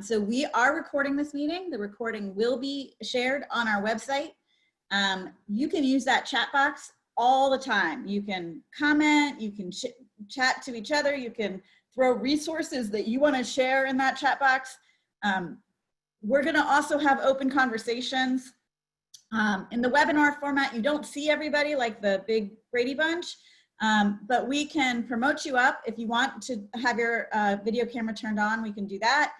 So we are recording this meeting. The recording will be shared on our website. You can use that chat box all the time. You can comment, you can chat to each other, you can throw resources that you want to share in that chat box. We're going to also have open conversations. In the webinar format, you don't see everybody like the big Brady Bunch, but we can promote you up. If you want to have your video camera turned on, we can do that.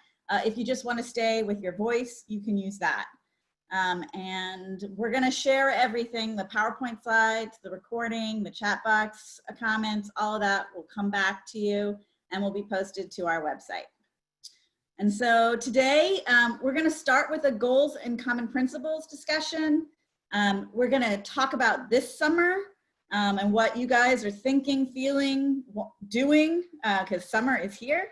If you just want to stay with your voice, you can use that. And we're going to share everything, the PowerPoint slides, the recording, the chat box, comments, all of that will come back to you and will be posted to our website. And so today, we're going to start with a goals and common principles discussion. We're going to talk about this summer and what you guys are thinking, feeling, doing, because summer is here.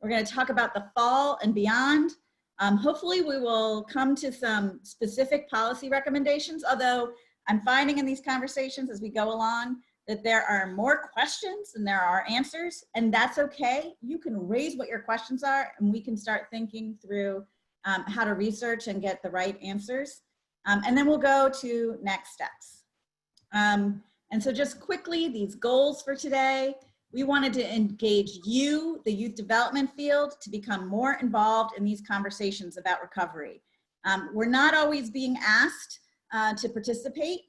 We're going to talk about the fall and beyond. Hopefully we will come to some specific policy recommendations, although I'm finding in these conversations as we go along that there are more questions than there are answers, and that's okay. You can raise what your questions are and we can start thinking through how to research and get the right answers. And then we'll go to next steps. And so just quickly, these goals for today. We wanted to engage you, the youth development field, to become more involved in these conversations about recovery. We're not always being asked to participate,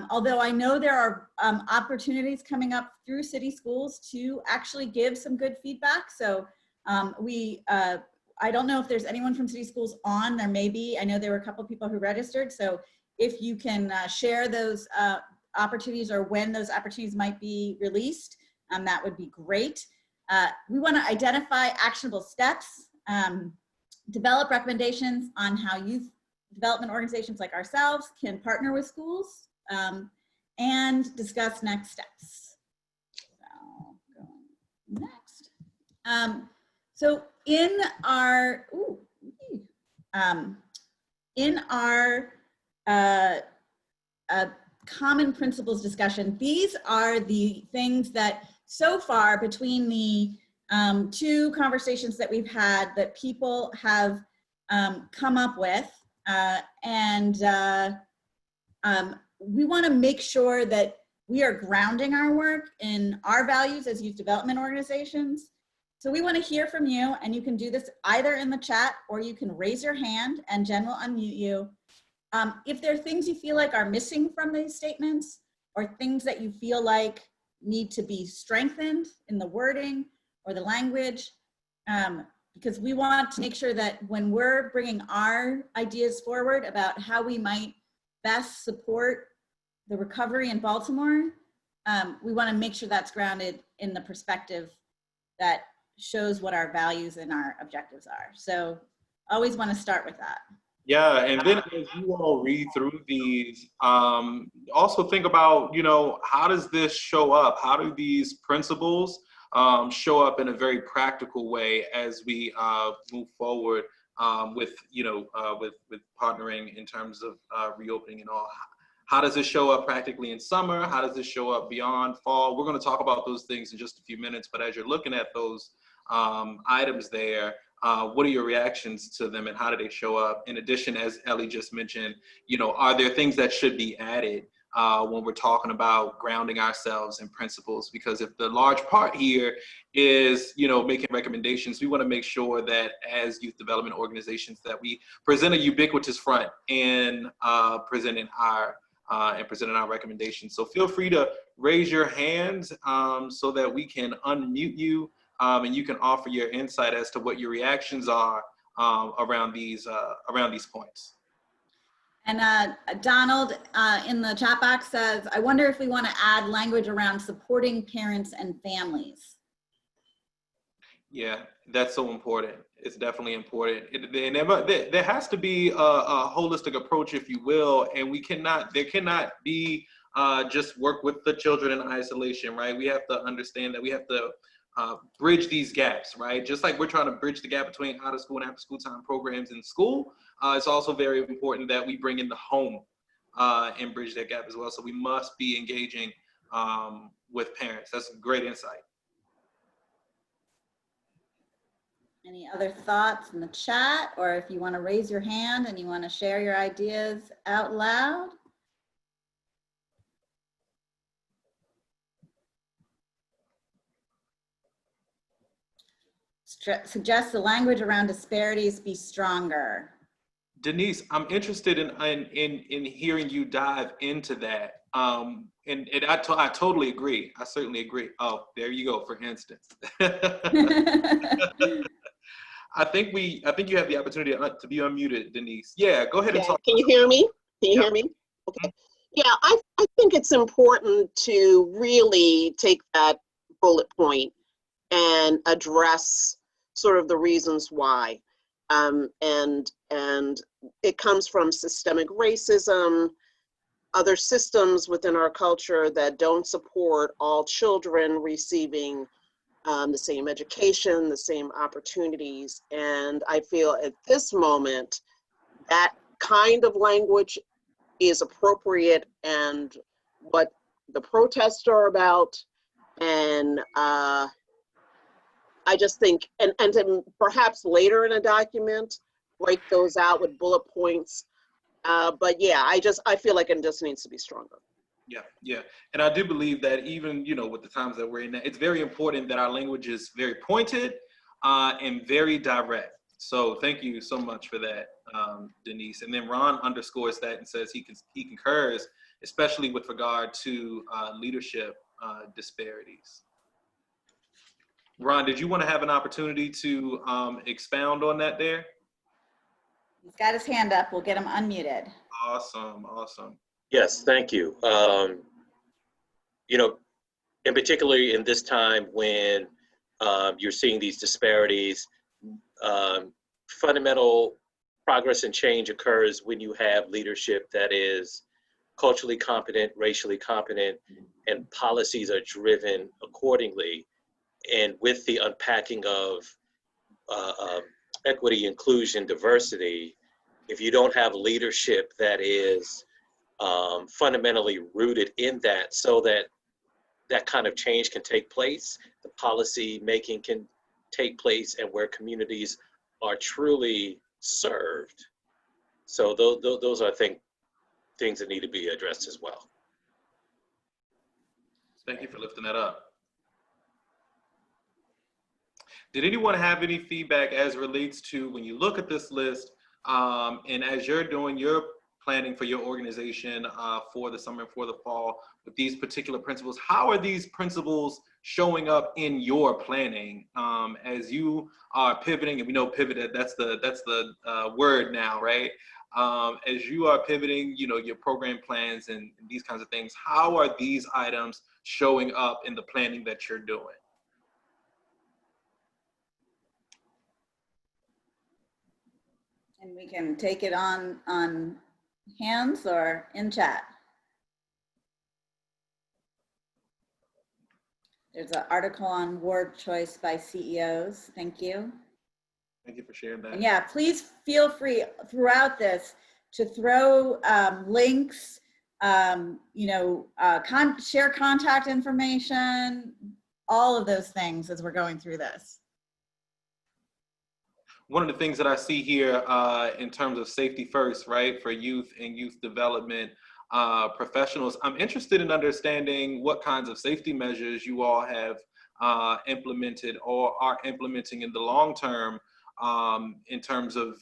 although I know there are opportunities coming up through city schools to actually give some good feedback. So I don't know if there's anyone from city schools on, there may be. I know there were a couple of people who registered. So if you can share those opportunities or when those opportunities might be released, that would be great. We want to identify actionable steps, develop recommendations on how youth development organizations like ourselves can partner with schools, and discuss next steps. So going next. So in our common principles discussion, these are the things that so far between the two conversations that we've had that people have come up with, we want to make sure that we are grounding our work in our values as youth development organizations. So we want to hear from you, and you can do this either in the chat or you can raise your hand and Jen will unmute you. If there are things you feel like are missing from these statements or things that you feel like need to be strengthened in the wording or the language, because we want to make sure that when we're bringing our ideas forward about how we might best support the recovery in Baltimore, we want to make sure that's grounded in the perspective that shows what our values and our objectives are. So always want to start with that. Yeah, and then as you all read through these, also think about, how does this show up? How do these principles show up in a very practical way as we move forward with partnering in terms of reopening and all? How does this show up practically in summer? How does this show up beyond fall? We're going to talk about those things in just a few minutes, but as you're looking at those items there, what are your reactions to them and how do they show up? In addition, as Ellie just mentioned, are there things that should be added when we're talking about grounding ourselves in principles? Because if the large part here is, making recommendations, we want to make sure that as youth development organizations that we present a ubiquitous front in presenting our recommendations. So feel free to raise your hands so that we can unmute you. And you can offer your insight as to what your reactions are around these points. And Donald in the chat box says, I wonder if we want to add language around supporting parents and families. Yeah, that's so important. It's definitely important. There has to be a holistic approach, if you will, and there cannot be just work with the children in isolation, right? We have to understand that we have to bridge these gaps, right? Just like we're trying to bridge the gap between out of school and after school time programs in school, it's also very important that we bring in the home and bridge that gap as well. So we must be engaging with parents. That's a great insight. Any other thoughts in the chat, or if you want to raise your hand and you want to share your ideas out loud? Suggest the language around disparities be stronger. Denise, I'm interested in hearing you dive into that. And I totally agree. I certainly agree. Oh, there you go. For instance, I think you have the opportunity to be unmuted, Denise. Yeah, go ahead and Okay, talk. can you hear me? Can you Yep. hear me? Okay. Yeah, I think it's important to really take that bullet point and address sort of the reasons why. And it comes from systemic racism, other systems within our culture that don't support all children receiving the same education, the same opportunities. And I feel at this moment, that kind of language is appropriate and what the protests are about. And I just think, and then perhaps later in a document, break those out with bullet points. But yeah, I feel like it just needs to be stronger. Yeah. And I do believe that even, with the times that we're in, it's very important that our language is very pointed and very direct. So thank you so much for that, Denise. And then Ron underscores that and says he concurs, especially with regard to leadership disparities. Ron, did you want to have an opportunity to expound on that there? He's got his hand up. We'll get him unmuted. Awesome. Yes, thank you. And particularly in this time when you're seeing these disparities, fundamental progress and change occurs when you have leadership that is culturally competent, racially competent, and policies are driven accordingly. And with the unpacking of equity, inclusion, diversity, if you don't have leadership that is fundamentally rooted in that, so that that kind of change can take place, the policy making can take place, and where communities are truly served. So those are, I think, things that need to be addressed as well. Thank you for lifting that up. Did anyone have any feedback as relates to when you look at this list and as you're doing your planning for your organization for the summer and for the fall with these particular principles? How are these principles showing up in your planning as you are pivoting? And we know pivot, that's the word now, right? As you are pivoting, your program plans and these kinds of things, how are these items showing up in the planning that you're doing? And we can take it on hands or in chat. There's an article on word choice by CEOs. Thank you. Thank you for sharing that. And yeah, please feel free throughout this to throw links, share contact information, all of those things as we're going through this. One of the things that I see here in terms of safety first, right, for youth and youth development professionals, I'm interested in understanding what kinds of safety measures you all have implemented or are implementing in the long term in terms of,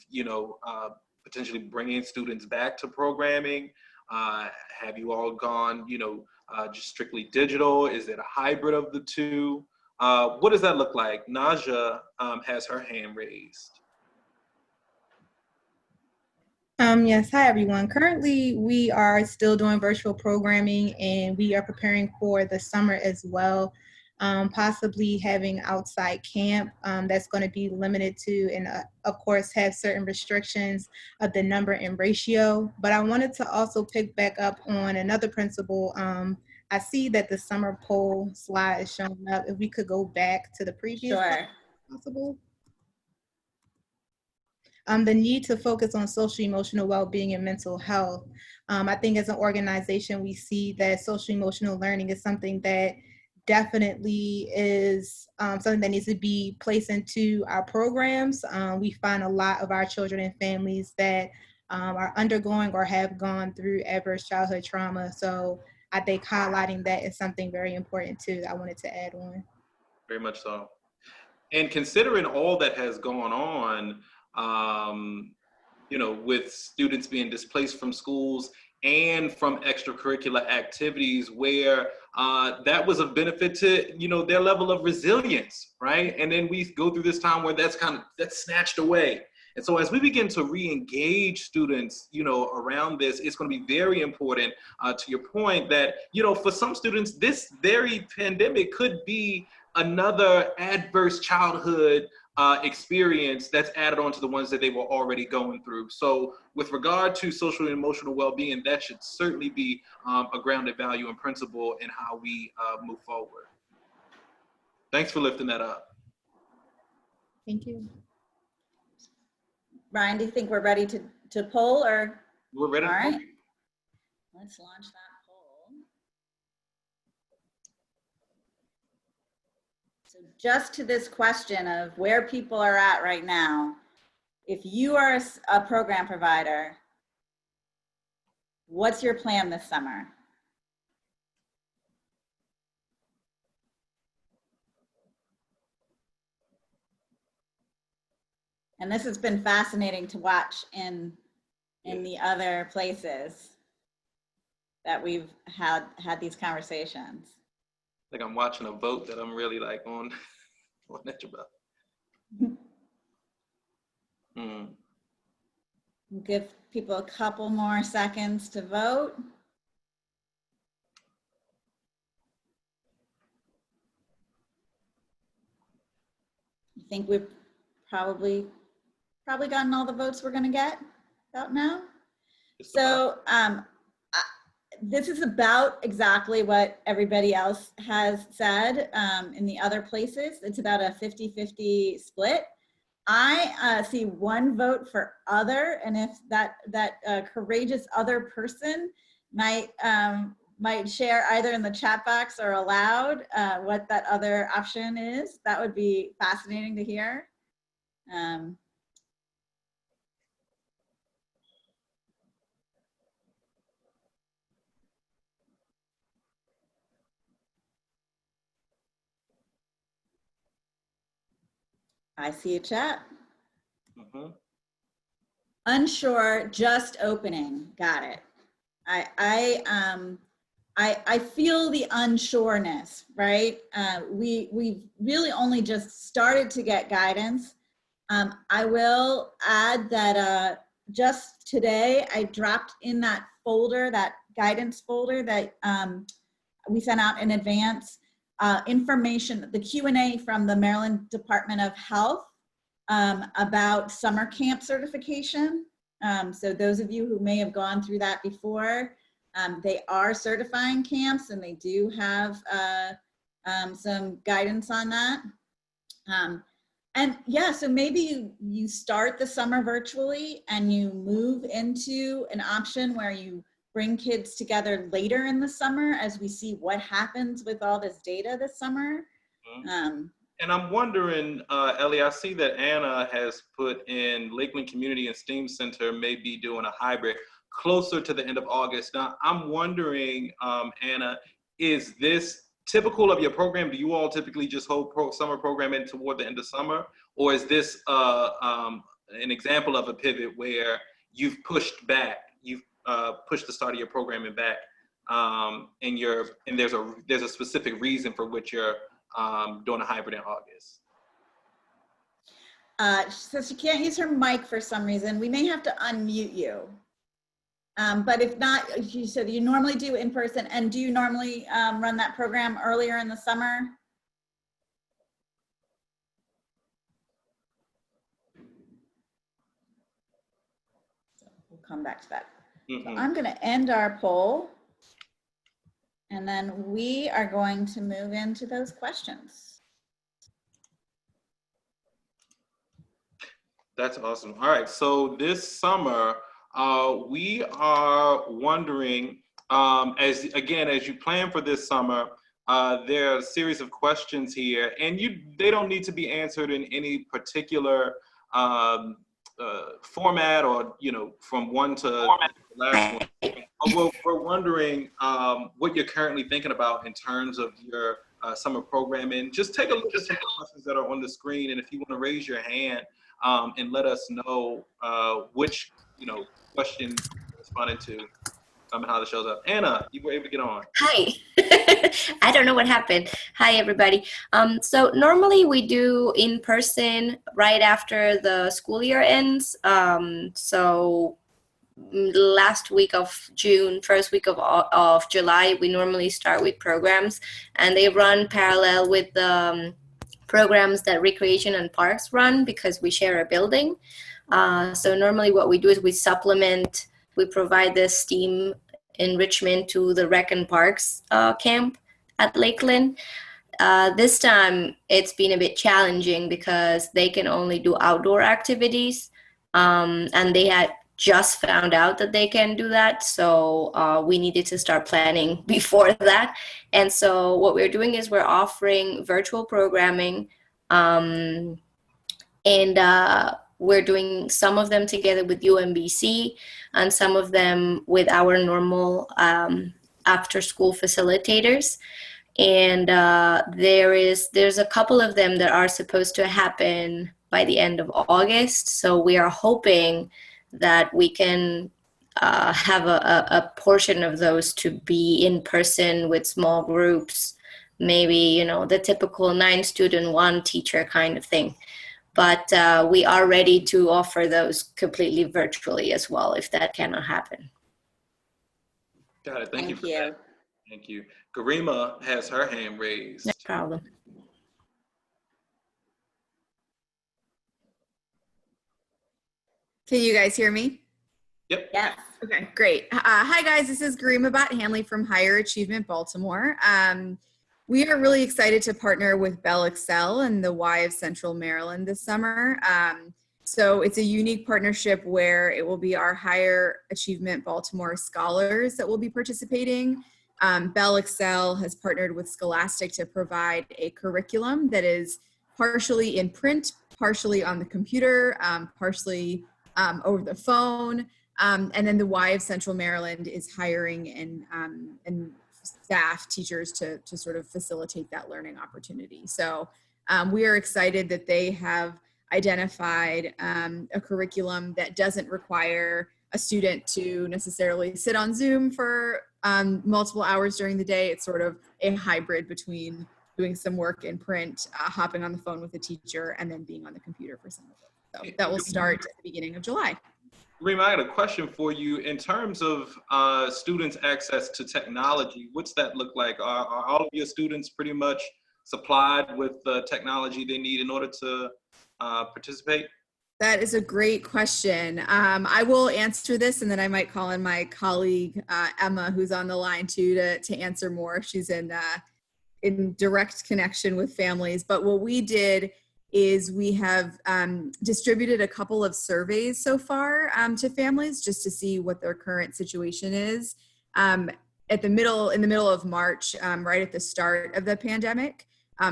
potentially bringing students back to programming. Have you all gone, just strictly digital? Is it a hybrid of the two? What does that look like? Naja has her hand raised. Yes, hi everyone. Currently, we are still doing virtual programming and we are preparing for the summer as well, possibly having outside camp that's going to be limited to, and of course have certain restrictions of the number and ratio. But I wanted to also pick back up on another principle. I see that the summer poll slide is showing up. If we could go back to the previous slide, if possible. The need to focus on social emotional well-being and mental health. I think as an organization, we see that social emotional learning is something that definitely is something that needs to be placed into our programs. We find a lot of our children and families that are undergoing or have gone through adverse childhood trauma. So I think highlighting that is something very important too that I wanted to add on. Very much so. And considering all that has gone on, with students being displaced from schools and from extracurricular activities where that was of benefit to, their level of resilience, right? And then we go through this time where that's snatched away. And so as we begin to re-engage students, around this, it's going to be very important to your point that, for some students, this very pandemic could be another adverse childhood experience that's added on to the ones that they were already going through. So with regard to social and emotional well-being, that should certainly be a grounded value and principle in how we move forward. Thanks for lifting that up. Thank you. Ryan, do you think we're ready to poll or? We're ready. All right, let's launch that poll. So just to this question of where people are at right now, if you are a program provider, what's your plan this summer? And this has been fascinating to watch in the other places that we've had these conversations. Like I'm watching a vote that I'm really like on edge about. Give people a couple more seconds to vote. I think we've probably gotten all the votes we're going to get about now. So this is about exactly what everybody else has said in the other places. It's about a 50-50 split. I see one vote for other, and if that courageous other person might share either in the chat box or aloud what that other option is, that would be fascinating to hear. I see a chat. Unsure, just opening. Got it. I feel the unsureness, right? We've really only just started to get guidance. I will add that just today I dropped in that folder, that guidance folder that we sent out in advance, information, the Q&A from the Maryland Department of Health about summer camp certification. So those of you who may have gone through that before, they are certifying camps and they do have some guidance on that. And yeah, so maybe you start the summer virtually and you move into an option where you bring kids together later in the summer as we see what happens with all this data this summer. And I'm wondering, Ellie, I see that Anna has put in Lakeland Community and STEAM Center may be doing a hybrid closer to the end of August. Now, I'm wondering, Anna, is this typical of your program? Do you all typically just hold summer programming toward the end of summer? Or is this an example of a pivot where you've pushed back, you've pushed the start of your programming back, and there's a specific reason for which you're doing a hybrid in August? So she can't use her mic for some reason. We may have to unmute you. But if not, you said you normally do in person, and do you normally run that program earlier in the summer? So we'll come back to that. So I'm going to end our poll, and then we are going to move into those questions. That's awesome. All right, so this summer, we are wondering, as you plan for this summer, there are a series of questions here, and they don't need to be answered in any particular format, or from one to the last one. We're wondering what you're currently thinking about in terms of your summer programming. Just take a look at some of the questions that are on the screen, and if you want to raise your hand and let us know which question you're responding to. How this shows up. Anna, you were able to get on. Hi. I don't know what happened. Hi, everybody. So normally we do in person right after the school year ends. So last week of June, first week of July, we normally start with programs, and they run parallel with the programs that Recreation and Parks run because we share a building. So normally what we do is we provide the STEAM enrichment to the Rec and Parks camp at Lakeland. This time it's been a bit challenging because they can only do outdoor activities, and they had just found out that they can do that, so we needed to start planning before that. And so what we're doing is we're offering virtual programming, and we're doing some of them together with UMBC and some of them with our normal after-school facilitators. And there's a couple of them that are supposed to happen by the end of August. So we are hoping that we can have a portion of those to be in person with small groups, maybe, the typical 9-student, 1 teacher kind of thing. But we are ready to offer those completely virtually as well, if that cannot happen. Got it. Thank you for that. Thank you. Garima has her hand raised. No problem. Can you guys hear me? Yep. Yeah. Okay, great. Hi guys, this is Garima Hanley from Higher Achievement Baltimore. We are really excited to partner with Bell Excel and the Y of Central Maryland this summer. So it's a unique partnership where it will be our Higher Achievement Baltimore scholars that will be participating. Bell Excel has partnered with Scholastic to provide a curriculum that is partially in print, partially on the computer, partially over the phone. And then the Y of Central Maryland is hiring and staff teachers to sort of facilitate that learning opportunity. So we are excited that they have identified a curriculum that doesn't require a student to necessarily sit on Zoom for multiple hours during the day. It's sort of a hybrid between doing some work in print, hopping on the phone with a teacher, and then being on the computer for some of it. So that will start at the beginning of July. Rima, I had a question for you. In terms of students' access to technology, what's that look like? Are all of your students pretty much supplied with the technology they need in order to participate? That is a great question. I will answer this, and then I might call in my colleague, Emma, who's on the line too, to answer more. She's in direct connection with families. But what we did is we have distributed a couple of surveys so far to families just to see what their current situation is. In the middle of March, right at the start of the pandemic,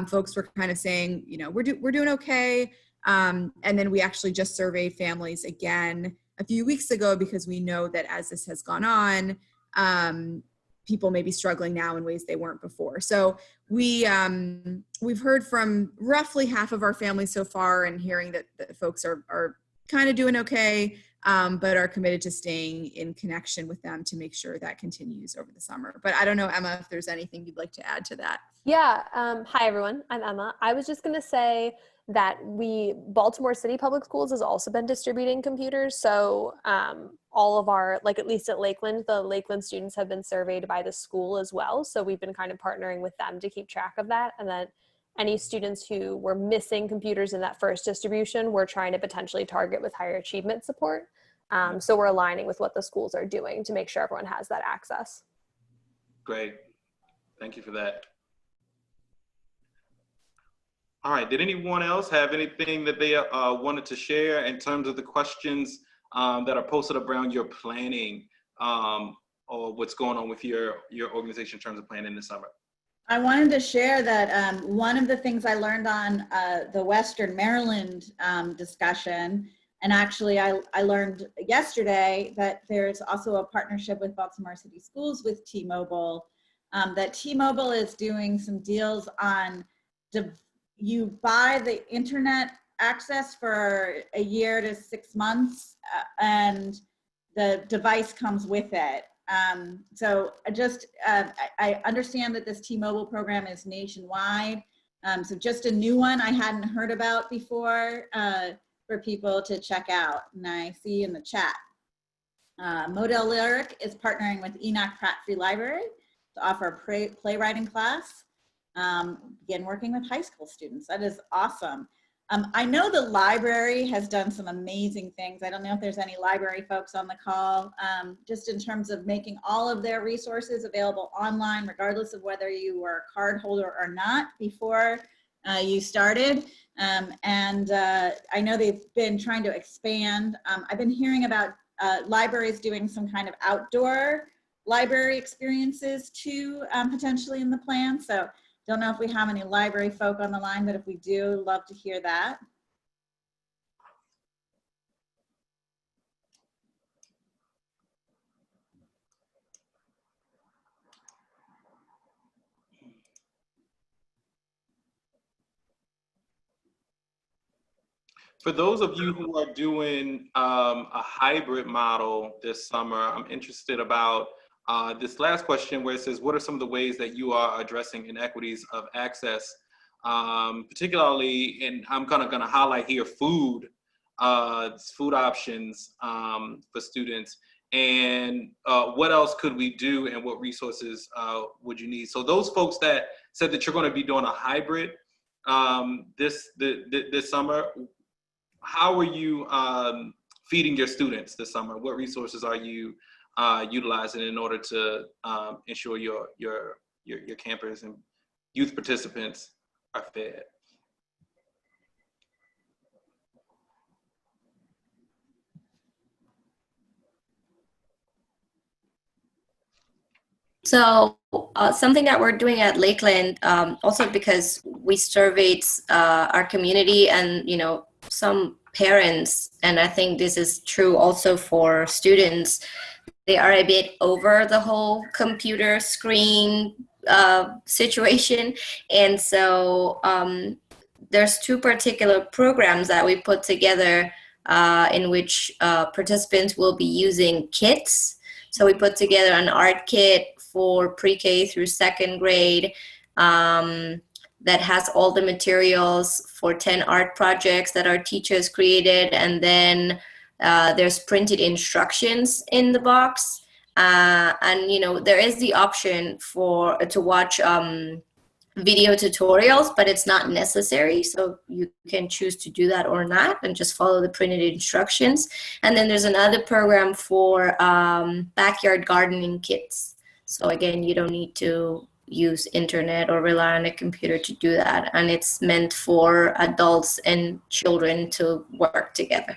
folks were kind of saying, we're doing okay. And then we actually just surveyed families again a few weeks ago because we know that as this has gone on, people may be struggling now in ways they weren't before. So we've heard from roughly half of our families so far, and hearing that folks are kind of doing okay, but are committed to staying in connection with them to make sure that continues over the summer. But I don't know, Emma, if there's anything you'd like to add to that. Yeah. Hi, everyone. I'm Emma. I was just going to say that Baltimore City Public Schools has also been distributing computers. So all of our, at least at Lakeland, the Lakeland students have been surveyed by the school as well. So we've been kind of partnering with them to keep track of that. And then any students who were missing computers in that first distribution, we're trying to potentially target with higher achievement support. So we're aligning with what the schools are doing to make sure everyone has that access. Great. Thank you for that. All right, did anyone else have anything that they wanted to share in terms of the questions that are posted around your planning or what's going on with your organization in terms of planning this summer? I wanted to share that one of the things I learned on the Western Maryland discussion, and actually I learned yesterday that there's also a partnership with Baltimore City Schools with T-Mobile, that T-Mobile is doing some deals on, you buy the internet access for a year to 6 months and the device comes with it. So I understand that this T-Mobile program is nationwide. So just a new one I hadn't heard about before for people to check out. And I see in the chat, Model Lyric is partnering with Enoch Pratt Free Library to offer a playwriting class. Begin working with high school students. That is awesome. I know the library has done some amazing things. I don't know if there's any library folks on the call, just in terms of making all of their resources available online, regardless of whether you were a card holder or not before you started. I know they've been trying to expand. I've been hearing about libraries doing some kind of outdoor library experiences too, potentially in the plan. So don't know if we have any library folk on the line, but if we do, love to hear that. For those of you who are doing a hybrid model this summer, I'm interested about this last question where it says, what are some of the ways that you are addressing inequities of access, particularly, and I'm kind of going to highlight here food options for students, and what else could we do and what resources would you need? So those folks that said that you're going to be doing a hybrid this summer, how are you feeding your students this summer? What resources are you utilizing in order to ensure your campers and youth participants are fed? So something that we're doing at Lakeland, also because we surveyed our community and, you know, some parents, and I think this is true also for students, they are a bit over the whole computer screen situation. And so there's two particular programs that we put together in which participants will be using kits. So we put together an art kit for pre-K through second grade that has all the materials for 10 art projects that our teachers created. And then there's printed instructions in the box. And, you know, there is the option to watch video tutorials, but it's not necessary. So you can choose to do that or not and just follow the printed instructions. And then there's another program for backyard gardening kits. So again, you don't need to use internet or rely on a computer to do that. And it's meant for adults and children to work together.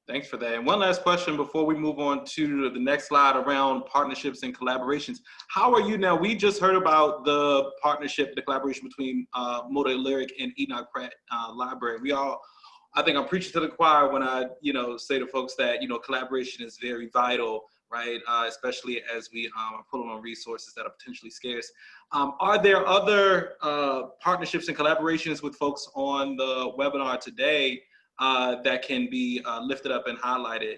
Thanks for that. And one last question before we move on to the next slide around partnerships and collaborations. How are you now? We just heard about the partnership, the collaboration between Model Lyric and Enoch Pratt Library. I think I'm preaching to the choir when I, say to folks that, collaboration is very vital, right? Especially as we are pulling on resources that are potentially scarce. Are there other partnerships and collaborations with folks on the webinar today that can be lifted up and highlighted?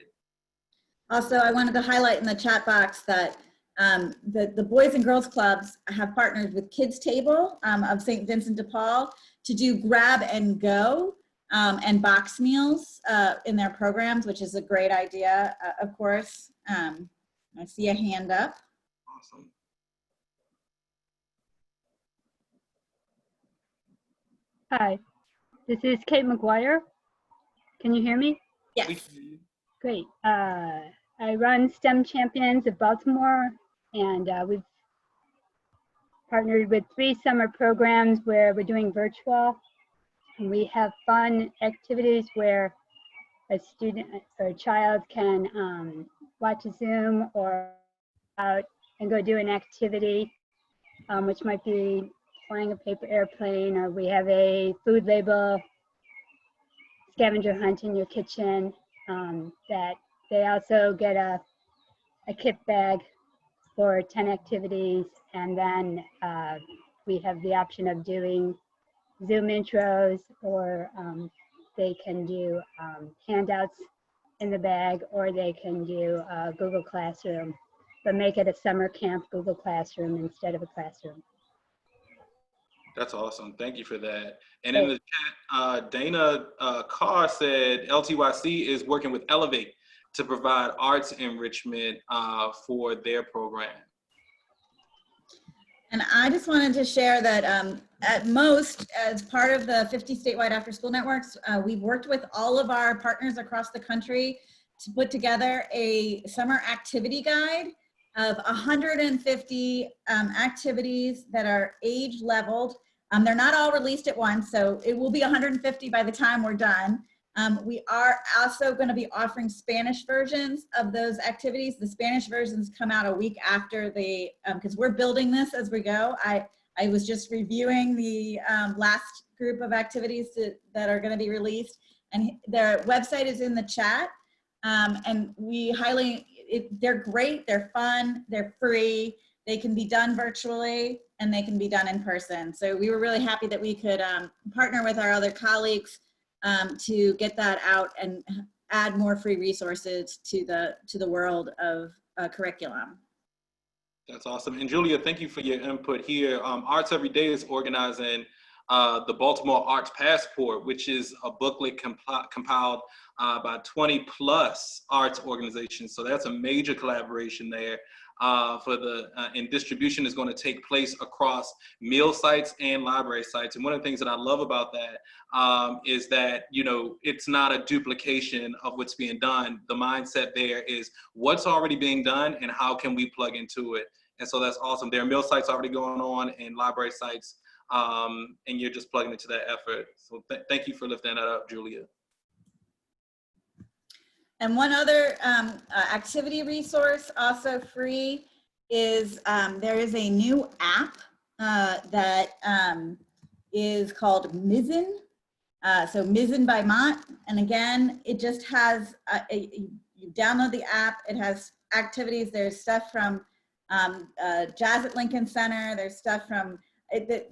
Also, I wanted to highlight in the chat box that the Boys and Girls Clubs have partnered with Kids Table of St. Vincent de Paul to do grab and go and box meals in their programs, which is a great idea, of course. I see a hand up. Awesome. Hi, this is Kate McGuire. Can you hear me? Yes. Great. I run STEM Champions of Baltimore, and we've partnered with 3 summer programs where we're doing virtual. And we have fun activities where a student or a child can watch a Zoom or out and go do an activity. which might be flying a paper airplane, or we have a food label scavenger hunt in your kitchen. That they also get a kit bag for 10 activities, and then we have the option of doing Zoom intros, or they can do handouts in the bag, or they can do Google Classroom, but make it a summer camp Google Classroom instead of a classroom. That's awesome. Thank you for that. And in the chat, Dana Carr said LTYC is working with Elevate to provide arts enrichment for their program. And I just wanted to share that at most, as part of the 50 statewide after school networks, we've worked with all of our partners across the country to put together a summer activity guide of 150 activities that are age leveled. They're not all released at once, so it will be 150 by the time we're done. We are also going to be offering Spanish versions of those activities. The Spanish versions come out a week after the, because we're building this as we go. I was just reviewing the last group of activities that are going to be released, and their website is in the chat. And we highly, they're great, they're fun, they're free, they can be done virtually, and they can be done in person. So we were really happy that we could partner with our other colleagues to get that out and add more free resources to the world of curriculum. That's awesome. And Julia, thank you for your input here. Arts Every Day is organizing the Baltimore Arts Passport, which is a booklet compiled by 20+ arts organizations. So that's a major collaboration there. And distribution is going to take place across meal sites and library sites. And one of the things that I love about that is that, you know, it's not a duplication of what's being done. The mindset there is what's already being done and how can we plug into it. And so that's awesome. There are meal sites already going on and library sites, and you're just plugging into that effort. So thank you for lifting that up, Julia. And one other activity resource, also free, is there is a new app that is called Mizzen. So Mizzen by Mott. And again, it just has, you download the app, it has activities, there's stuff from Jazz at Lincoln Center, there's stuff from,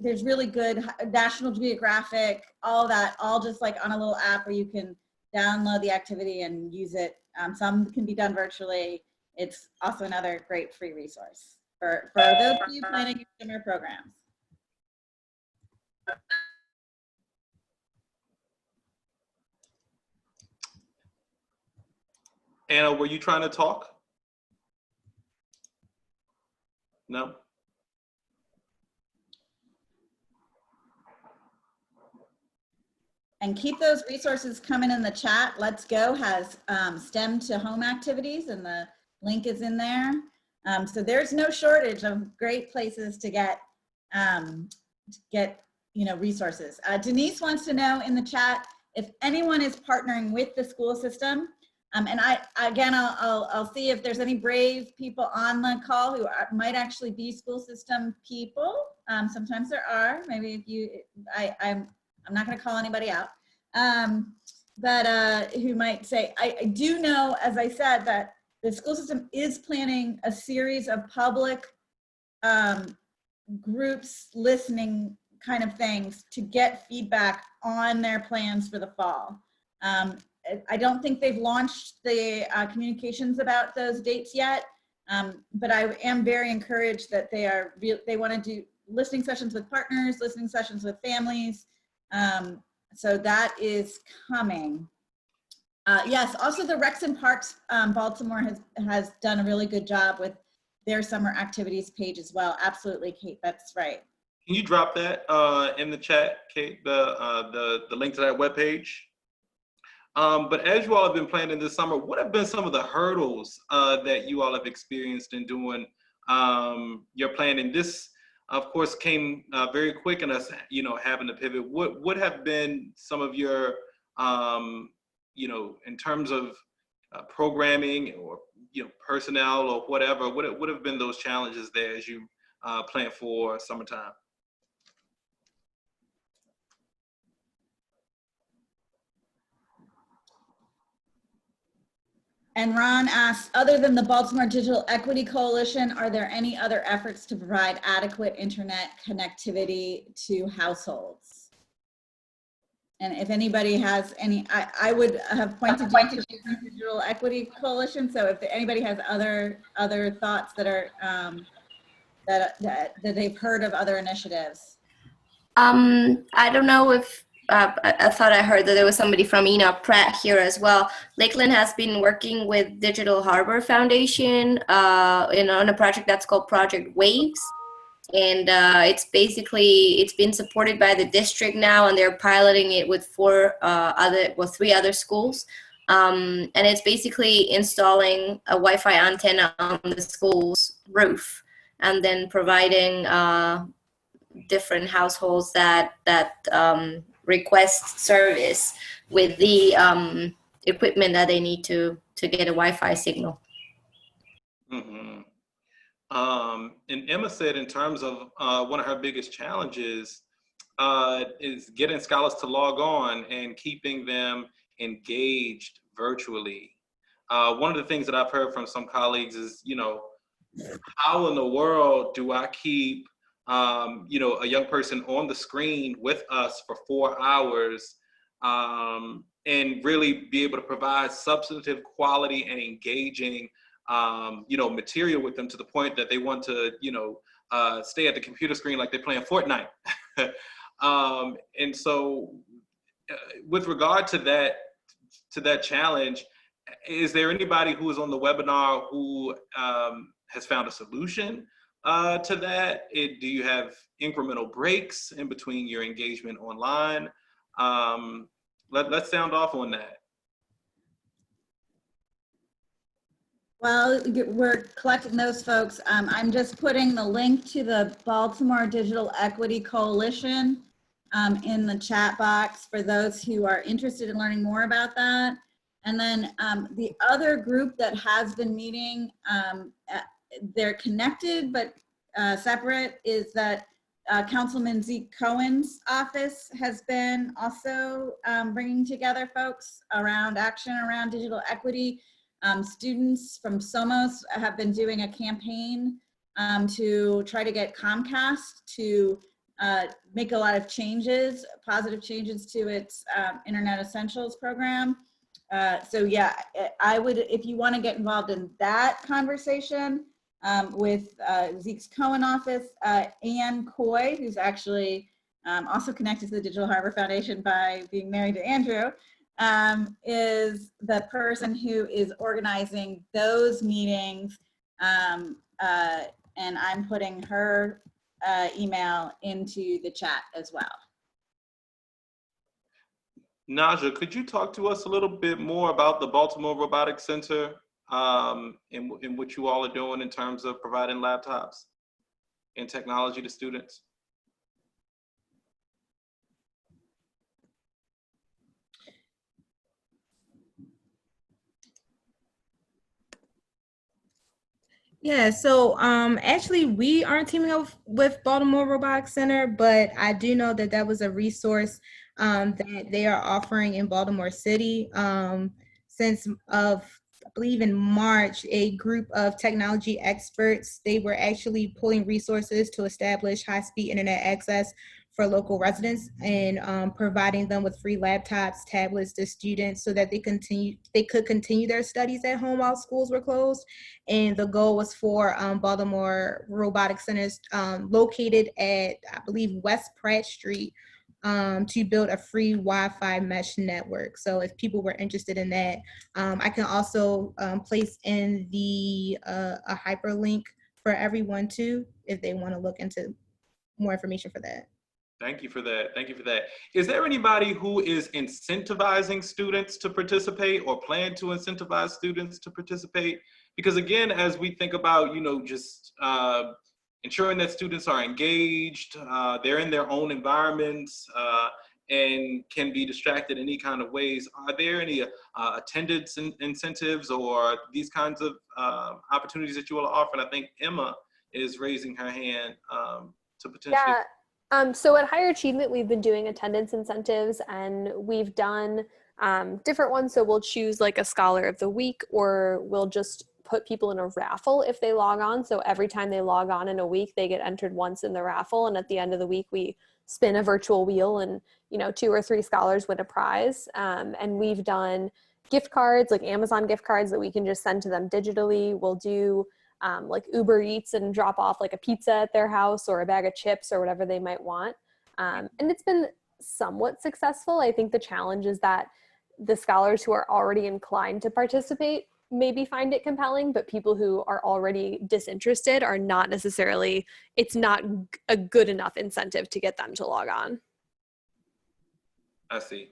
there's really good National Geographic, all that, all just like on a little app where you can download the activity and use it. Some can be done virtually. It's also another great free resource for those of you planning your summer programs. Anna, were you trying to talk? No? And keep those resources coming in the chat. Let's Go has STEM to home activities, and the link is in there. So there's no shortage of great places to get resources. Denise wants to know in the chat if anyone is partnering with the school system. And I'll see if there's any brave people on the call who might actually be school system people. Sometimes there are. Maybe if you, I'm not going to call anybody out, but who might say, I do know, as I said, that the school system is planning a series of public groups listening kind of things to get feedback on their plans for the fall. I don't think they've launched the communications about those dates yet, but I am very encouraged that they want to do listening sessions with partners, listening sessions with families. So that is coming. Yes, also the Recs and Parks Baltimore has done a really good job with their summer activities page as well. Absolutely, Kate, that's right. Can you drop that in the chat, Kate, the link to that webpage? But as you all have been planning this summer, what have been some of the hurdles that you all have experienced in doing your planning? This, of course, came very quick in us, having to pivot. What would have been some of your, in terms of programming or personnel or whatever? What have been those challenges there as you plan for summertime. And Ron asks, other than the Baltimore Digital Equity Coalition, are there any other efforts to provide adequate internet connectivity to households? And if anybody has any, I would have pointed you to the Digital Equity Coalition. So if anybody has other thoughts that are that they've heard of other initiatives. I don't know if I thought I heard that there was somebody from Enoch Pratt here as well. Lakeland has been working with Digital Harbor Foundation on a project that's called Project Waves. And it's been supported by the district now, and they're piloting it with three other schools. And it's basically installing a Wi-Fi antenna on the school's roof, and then providing different households that request service with the equipment that they need to get a Wi-Fi signal. Mm-hmm. And Emma said in terms of one of her biggest challenges is getting scholars to log on and keeping them engaged virtually. One of the things that I've heard from some colleagues is, how in the world do I keep, a young person on the screen with us for 4 hours and really be able to provide substantive, quality, and engaging material with them to the point that they want to, stay at the computer screen like they're playing Fortnite. And so with regard to that challenge, is there anybody who is on the webinar who has found a solution to that? Do you have incremental breaks in between your engagement online? Let's sound off on that. Well, we're collecting those folks. I'm just putting the link to the Baltimore Digital Equity Coalition in the chat box for those who are interested in learning more about that. And then the other group that has been meeting, they're connected but separate, is that Councilman Zeke Cohen's office has been also bringing together folks around action around digital equity. Students from Somos have been doing a campaign to try to get Comcast to make a lot of changes, positive changes to its Internet Essentials program. So yeah, I would, if you want to get involved in that conversation with Zeke's Cohen office, Ann Coy, who's actually also connected to the Digital Harbor Foundation by being married to Andrew, is the person who is organizing those meetings, and I'm putting her email into the chat as well. Naja, could you talk to us a little bit more about the Baltimore Robotics Center and what you all are doing in terms of providing laptops and technology to students? Yeah, so actually we aren't teaming up with Baltimore Robotics Center, but I do know that that was a resource that they are offering in Baltimore City. Since I believe in March, a group of technology experts, they were actually pulling resources to establish high-speed internet access for local residents and providing them with free laptops, tablets to students so that they could continue their studies at home while schools were closed. And the goal was for Baltimore Robotics Centers located at, I believe, West Pratt Street to build a free Wi-Fi mesh network. So if people were interested in that, I can also place in a hyperlink for everyone too, if they want to look into more information for that. Thank you for that. Thank you for that. Is there anybody who is incentivizing students to participate or plan to incentivize students to participate? Because again, as we think about, just ensuring that students are engaged, they're in their own environments and can be distracted in any kind of ways, are there any attendance incentives or these kinds of opportunities that you will offer? And I think Emma, is raising her hand to potentially. Yeah. So at Higher Achievement, we've been doing attendance incentives, and we've done different ones. So we'll choose like a Scholar of the Week, or we'll just put people in a raffle if they log on. So every time they log on in a week, they get entered once in the raffle. And at the end of the week, we spin a virtual wheel, and 2 or 3 scholars win a prize. And we've done gift cards, like Amazon gift cards that we can just send to them digitally. We'll do like Uber Eats and drop off like a pizza at their house or a bag of chips or whatever they might want. And it's been somewhat successful. I think the challenge is that the scholars who are already inclined to participate maybe find it compelling, but people who are already disinterested are not necessarily, it's not a good enough incentive to get them to log on. I see.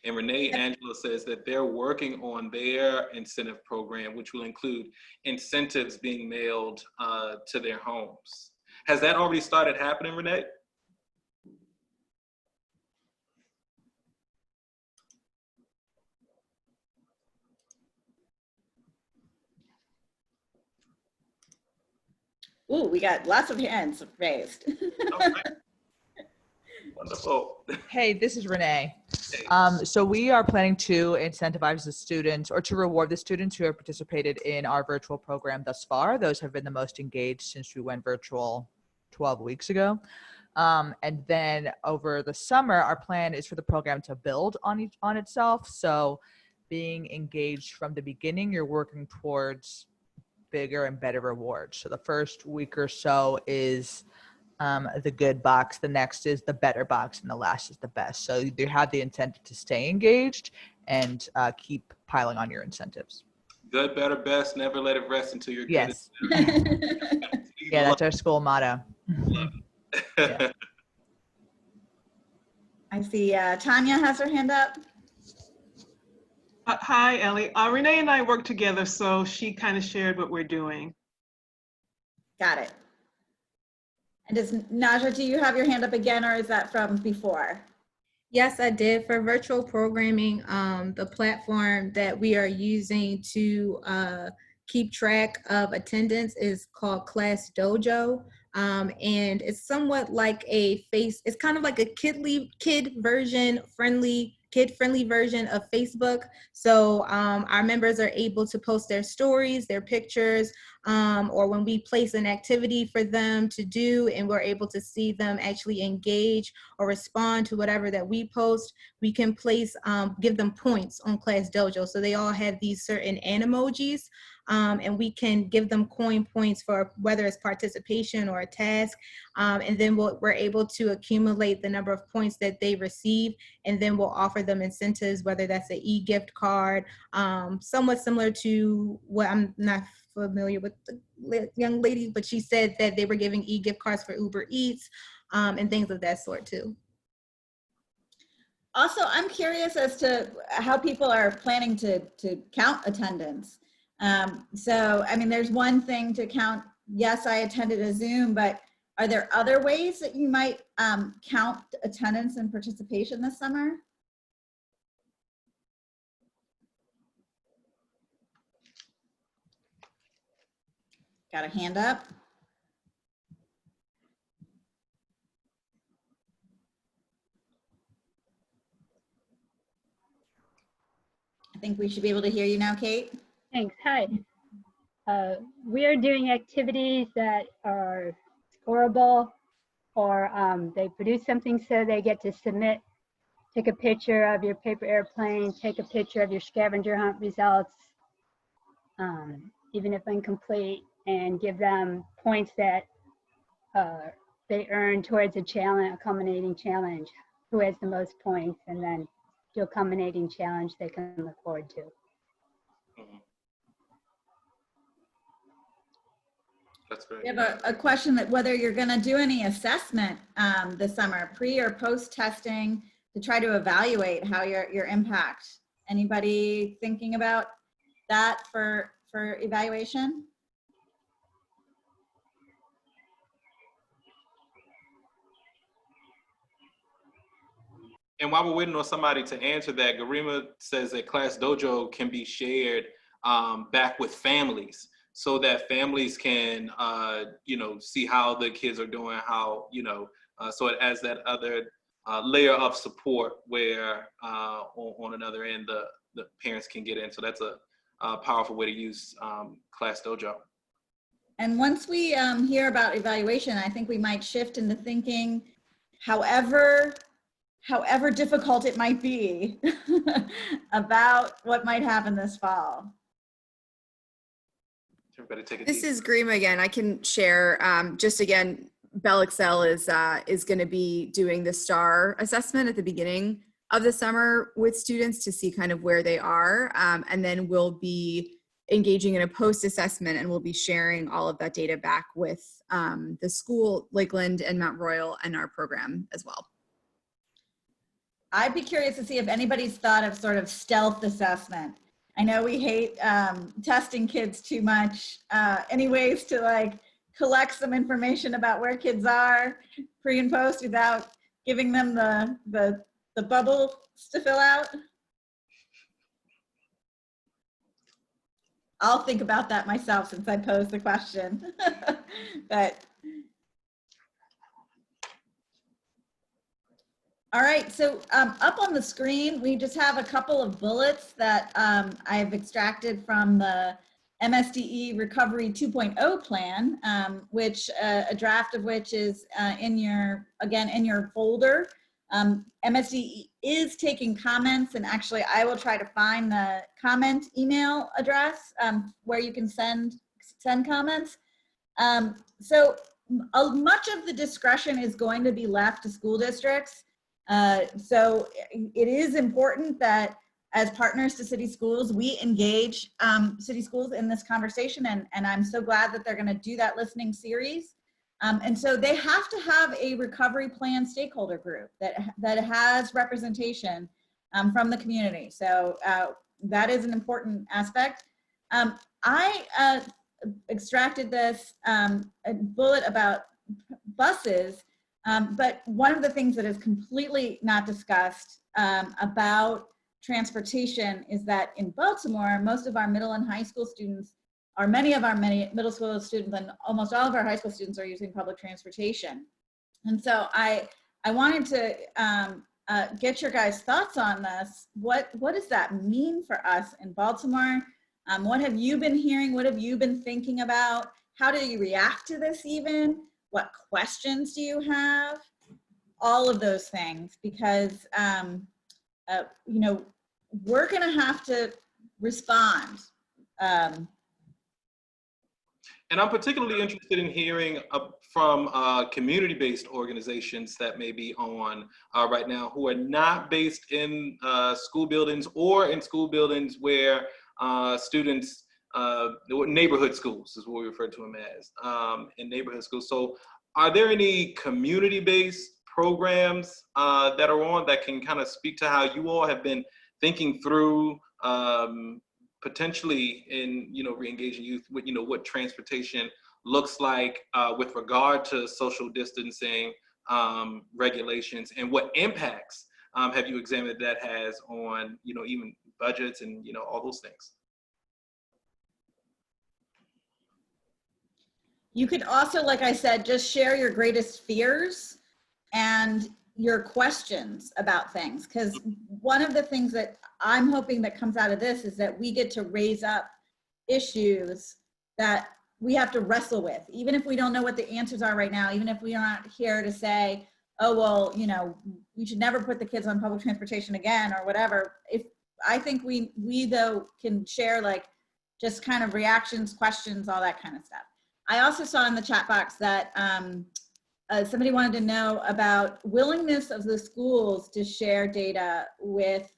And Renee Angela says that they're working on their incentive program, which will include incentives being mailed to their homes. Has that already started happening, Renee? Ooh, we got lots of hands raised. Wonderful. Hey, this is Renee. Hey. So we are planning to incentivize the students, or to reward the students who have participated in our virtual program thus far. Those have been the most engaged since we went virtual 12 weeks ago. And then over the summer, our plan is for the program to build on itself. So being engaged from the beginning, you're working towards bigger and better rewards. So the first week or so is the good box, the next is the better box, and the last is the best. So you have the intent to stay engaged and keep piling on your incentives. Good, better, best, never let it rest until you're Yes. good. Yeah, that's our school motto. Yeah. I see Tanya has her hand up. Hi, Ellie. Renee and I work together, so she kind of shared what we're doing. Got it. And does Naja, do you have your hand up again, or is that from before? Yes, I did. For virtual programming, the platform that we are using to keep track of attendance is called Class Dojo. And it's somewhat like it's kind of like a kid-friendly version of Facebook. So our members are able to post their stories, their pictures, or when we place an activity for them to do and we're able to see them actually engage or respond to whatever that we post, we can give them points on Class Dojo. So they all have these certain animojis, and we can give them coin points for whether it's participation or a task. And then we're able to accumulate the number of points that they receive, and then we'll offer them incentives, whether that's an e-gift card, somewhat similar to what, I'm not familiar with the young lady, but she said that they were giving e-gift cards for Uber Eats and things of that sort too. Also, I'm curious as to how people are planning to count attendance. So, I mean, there's one thing to count, yes, I attended a Zoom, but are there other ways that you might count attendance and participation this summer? Got a hand up? I think we should be able to hear you now, Kate. Thanks. Hi. We are doing activities that are scoreable, or they produce something so they get to submit, take a picture of your paper airplane, take a picture of your scavenger hunt results, even if incomplete, and give them points that they earn towards a challenge, a culminating challenge. Who has the most points, and then do a culminating challenge they can look forward to. That's great. We have a question that whether you're going to do any assessment this summer, pre or post testing, to try to evaluate how your impact. Anybody thinking about that for evaluation? And while we're waiting on somebody to answer that, Garima says that Class Dojo can be shared back with families. so that families can, you know, see how the kids are doing, how, you know, so it adds that other layer of support where on another end, the parents can get in. So that's a powerful way to use Class Dojo. And once we hear about evaluation, I think we might shift into thinking, however difficult it might be, about what might happen this fall. Everybody take a This deep is Grima again. I can share, just again, Bell Excel is going to be doing the STAR assessment at the beginning of the summer with students to see kind of where they are. And then we'll be engaging in a post-assessment, and we'll be sharing all of that data back with the school, Lakeland and Mount Royal, and our program as well. I'd be curious to see if anybody's thought of sort of stealth assessment. I know we hate testing kids too much. Any ways to like collect some information about where kids are pre and post without giving them the bubbles to fill out? I'll think about that myself since I posed the question. But all right, so up on the screen, we just have a couple of bullets that I've extracted from the MSDE Recovery 2.0 plan, which a draft of which is in your folder. MSDE is taking comments, and actually I will try to find the comment email address where you can send comments. So much of the discretion is going to be left to school districts. So it is important that as partners to city schools, we engage city schools in this conversation, and I'm so glad that they're going to do that listening series. And so they have to have a recovery plan stakeholder group that has representation from the community. So that is an important aspect. I extracted this bullet about buses, but one of the things that is completely not discussed about transportation is that in Baltimore, most of our middle and high school students, or many middle school students and almost all of our high school students are using public transportation. And so I wanted to get your guys' thoughts on this. What does that mean for us in Baltimore? What have you been hearing? What have you been thinking about? How do you react to this even? What questions do you have? All of those things, because you know, we're gonna have to respond. And I'm particularly interested in hearing from community-based organizations that may be on right now who are not based in school buildings or in school buildings where students, neighborhood schools is what we refer to them as, in neighborhood schools. So are there any community-based programs that are on that can kind of speak to how you all have been thinking through potentially in, you know, re-engaging youth with, you know, what transportation looks like with regard to social distancing regulations, and what impacts have you examined that has on, you know, even budgets and, you know, all those things? You could also, like I said, just share your greatest fears and your questions about things, because one of the things that I'm hoping that comes out of this is that we get to raise up issues that we have to wrestle with, even if we don't know what the answers are right now, even if we aren't here to say, oh, well, you know, we should never put the kids on public transportation again or whatever. If I think we though can share like just kind of reactions, questions, all that kind of stuff. I also saw in the chat box that somebody wanted to know about willingness of the schools to share data with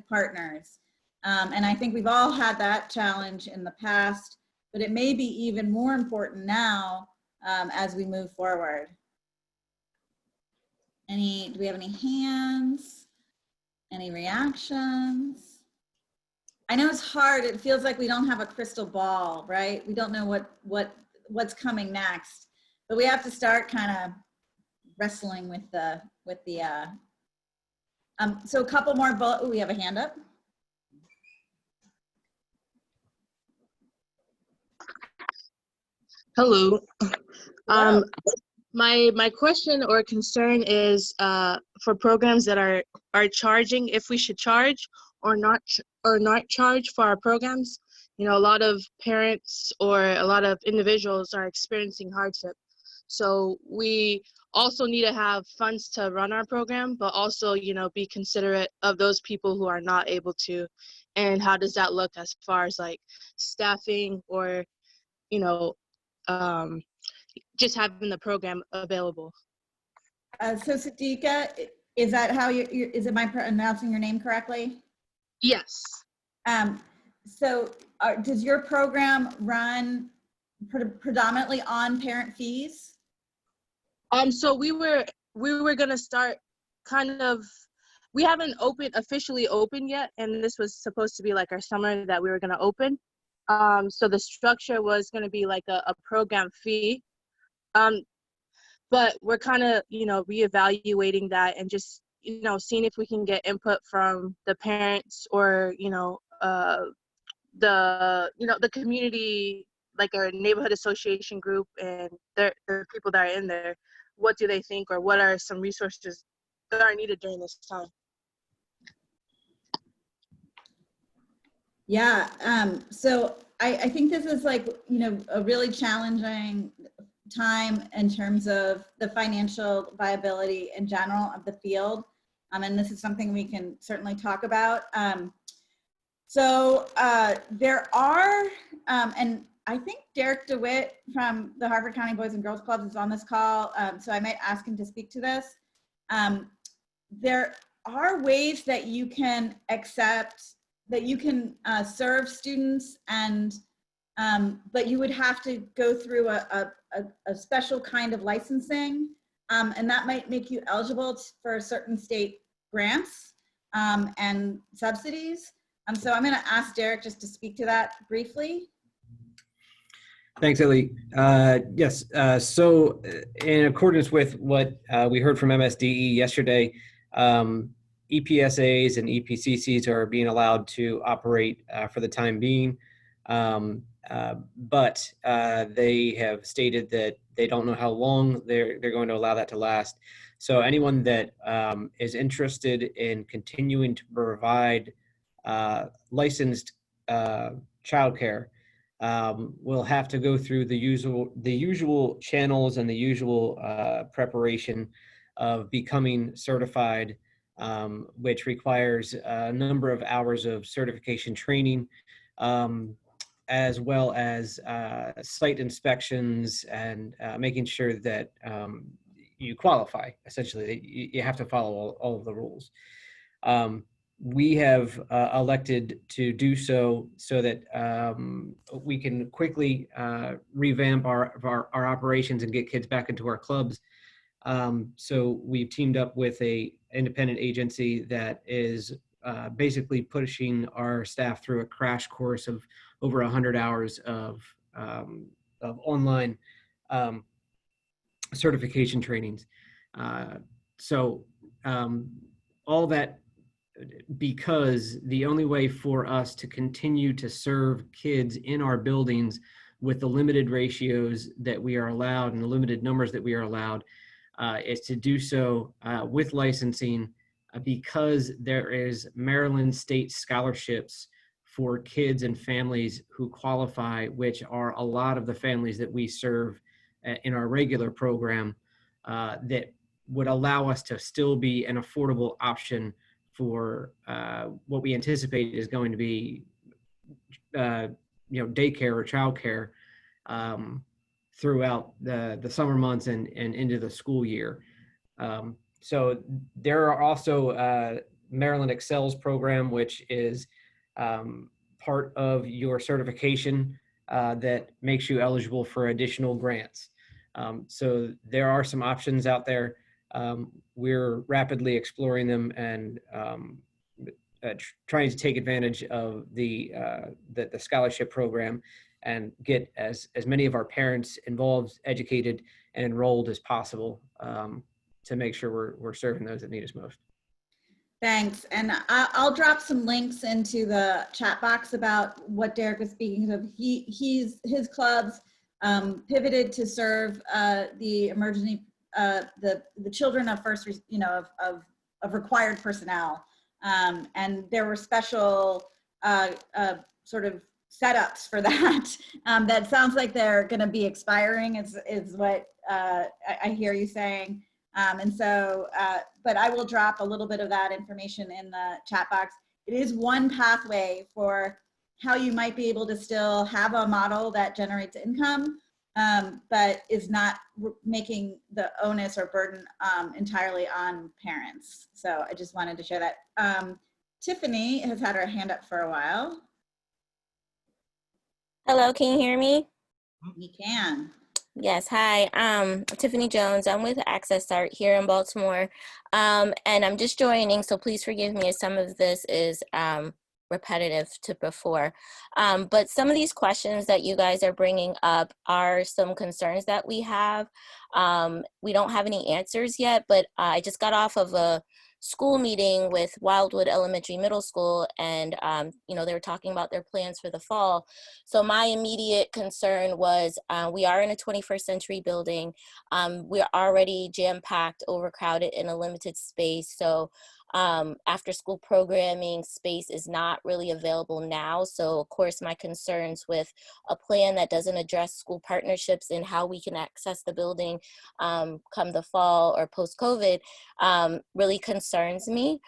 partners. And I think we've all had that challenge in the past, but it may be even more important now as we move forward. Do we have any hands? Any reactions? I know it's hard. It feels like we don't have a crystal ball, right? We don't know what's coming next, but we have to start kind of wrestling with the so a couple more bullets. We have a hand up. Hello. Hello. My question or concern is for programs that are charging, if we should charge or not charge for our programs. You know, a lot of parents or a lot of individuals are experiencing hardship. So we also need to have funds to run our program, but also, you know, be considerate of those people who are not able to. And how does that look as far as like staffing or, you know, just having the program available? So Sadiqa, is that how is it my pronouncing your name correctly? Yes. So does your program run predominantly on parent fees? So we were gonna start kind of, we haven't officially opened yet, and this was supposed to be like our summer that we were gonna open. So the structure was gonna be like a program fee. But we're kind of, you know, reevaluating that and just, you know, seeing if we can get input from the parents or, you know, the community, like our neighborhood association group and the people that are in there. What do they think, or what are some resources that are needed during this time? Yeah, so I think this is like, you know, a really challenging time in terms of the financial viability in general of the field. And this is something we can certainly talk about. There are, and I think Derek DeWitt from the Harford County Boys and Girls Clubs is on this call, so I might ask him to speak to this. There are ways that you can serve students, and but you would have to go through a special kind of licensing, and that might make you eligible for certain state grants and subsidies. So I'm going to ask Derek just to speak to that briefly. Thanks, Ellie. Yes, so in accordance with what we heard from MSDE yesterday, EPSAs and EPCCs are being allowed to operate for the time being, but they have stated that they don't know how long they're going to allow that to last. So anyone that is interested in continuing to provide licensed childcare will have to go through the usual channels and the usual preparation of becoming certified, which requires a number of hours of certification training, as well as site inspections and making sure that you qualify. Essentially, you have to follow all of the rules. We have elected to do so that we can quickly revamp our operations and get kids back into our clubs. So we've teamed up with an independent agency that is basically pushing our staff through a crash course of over 100 hours of online certification trainings. All that because the only way for us to continue to serve kids in our buildings with the limited ratios that we are allowed and the limited numbers that we are allowed is to do so with licensing, because there is Maryland state scholarships for kids and families who qualify, which are a lot of the families that we serve in our regular program, that would allow us to still be an affordable option for what we anticipate is going to be, daycare or childcare throughout the summer months and into the school year. So there are also Maryland Excels program, which is part of your certification that makes you eligible for additional grants. So there are some options out there. We're rapidly exploring them and trying to take advantage of the scholarship program and get as many of our parents involved, educated, and enrolled as possible to make sure we're serving those that need us most. Thanks. And I'll drop some links into the chat box about what Derek was speaking of. His clubs pivoted to serve the emergency, the children of first, of required personnel. And there were special sort of setups for that. That sounds like they're going to be expiring, is what I hear you saying. And so, but I will drop a little bit of that information in the chat box. It is one pathway for how you might be able to still have a model that generates income, but is not making the onus or burden entirely on parents. So I just wanted to share that. Tiffany has had her hand up for a while. Hello, can you hear me? We can. Yes, hi. Tiffany Jones. I'm with Access Art here in Baltimore. And I'm just joining, so please forgive me if some of this is repetitive to before. But some of these questions that you guys are bringing up are some concerns that we have. We don't have any answers yet, but I just got off of a school meeting with Wildwood Elementary Middle School, and they were talking about their plans for the fall. So my immediate concern was we are in a 21st century building. We're already jam-packed, overcrowded in a limited space. So after school programming space is not really available now. So of course my concerns with a plan that doesn't address school partnerships and how we can access the building come the fall or post-COVID really concerns me.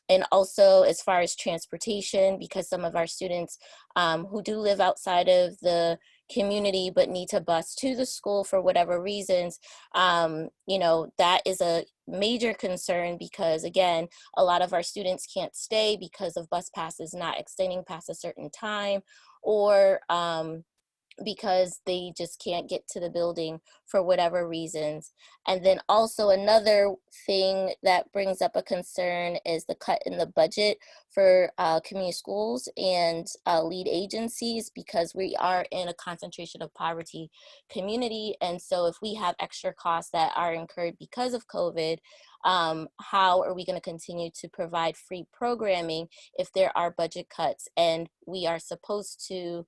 And also as far as transportation, because some of our students who do live outside of the community but need to bus to the school for whatever reasons, that is a major concern, because again, a lot of our students can't stay because of bus passes not extending past a certain time, or because they just can't get to the building for whatever reasons. And then also another thing that brings up a concern is the cut in the budget for community schools and lead agencies, because we are in a concentration of poverty community. And so if we have extra costs that are incurred because of COVID, how are we going to continue to provide free programming if there are budget cuts? And we are supposed to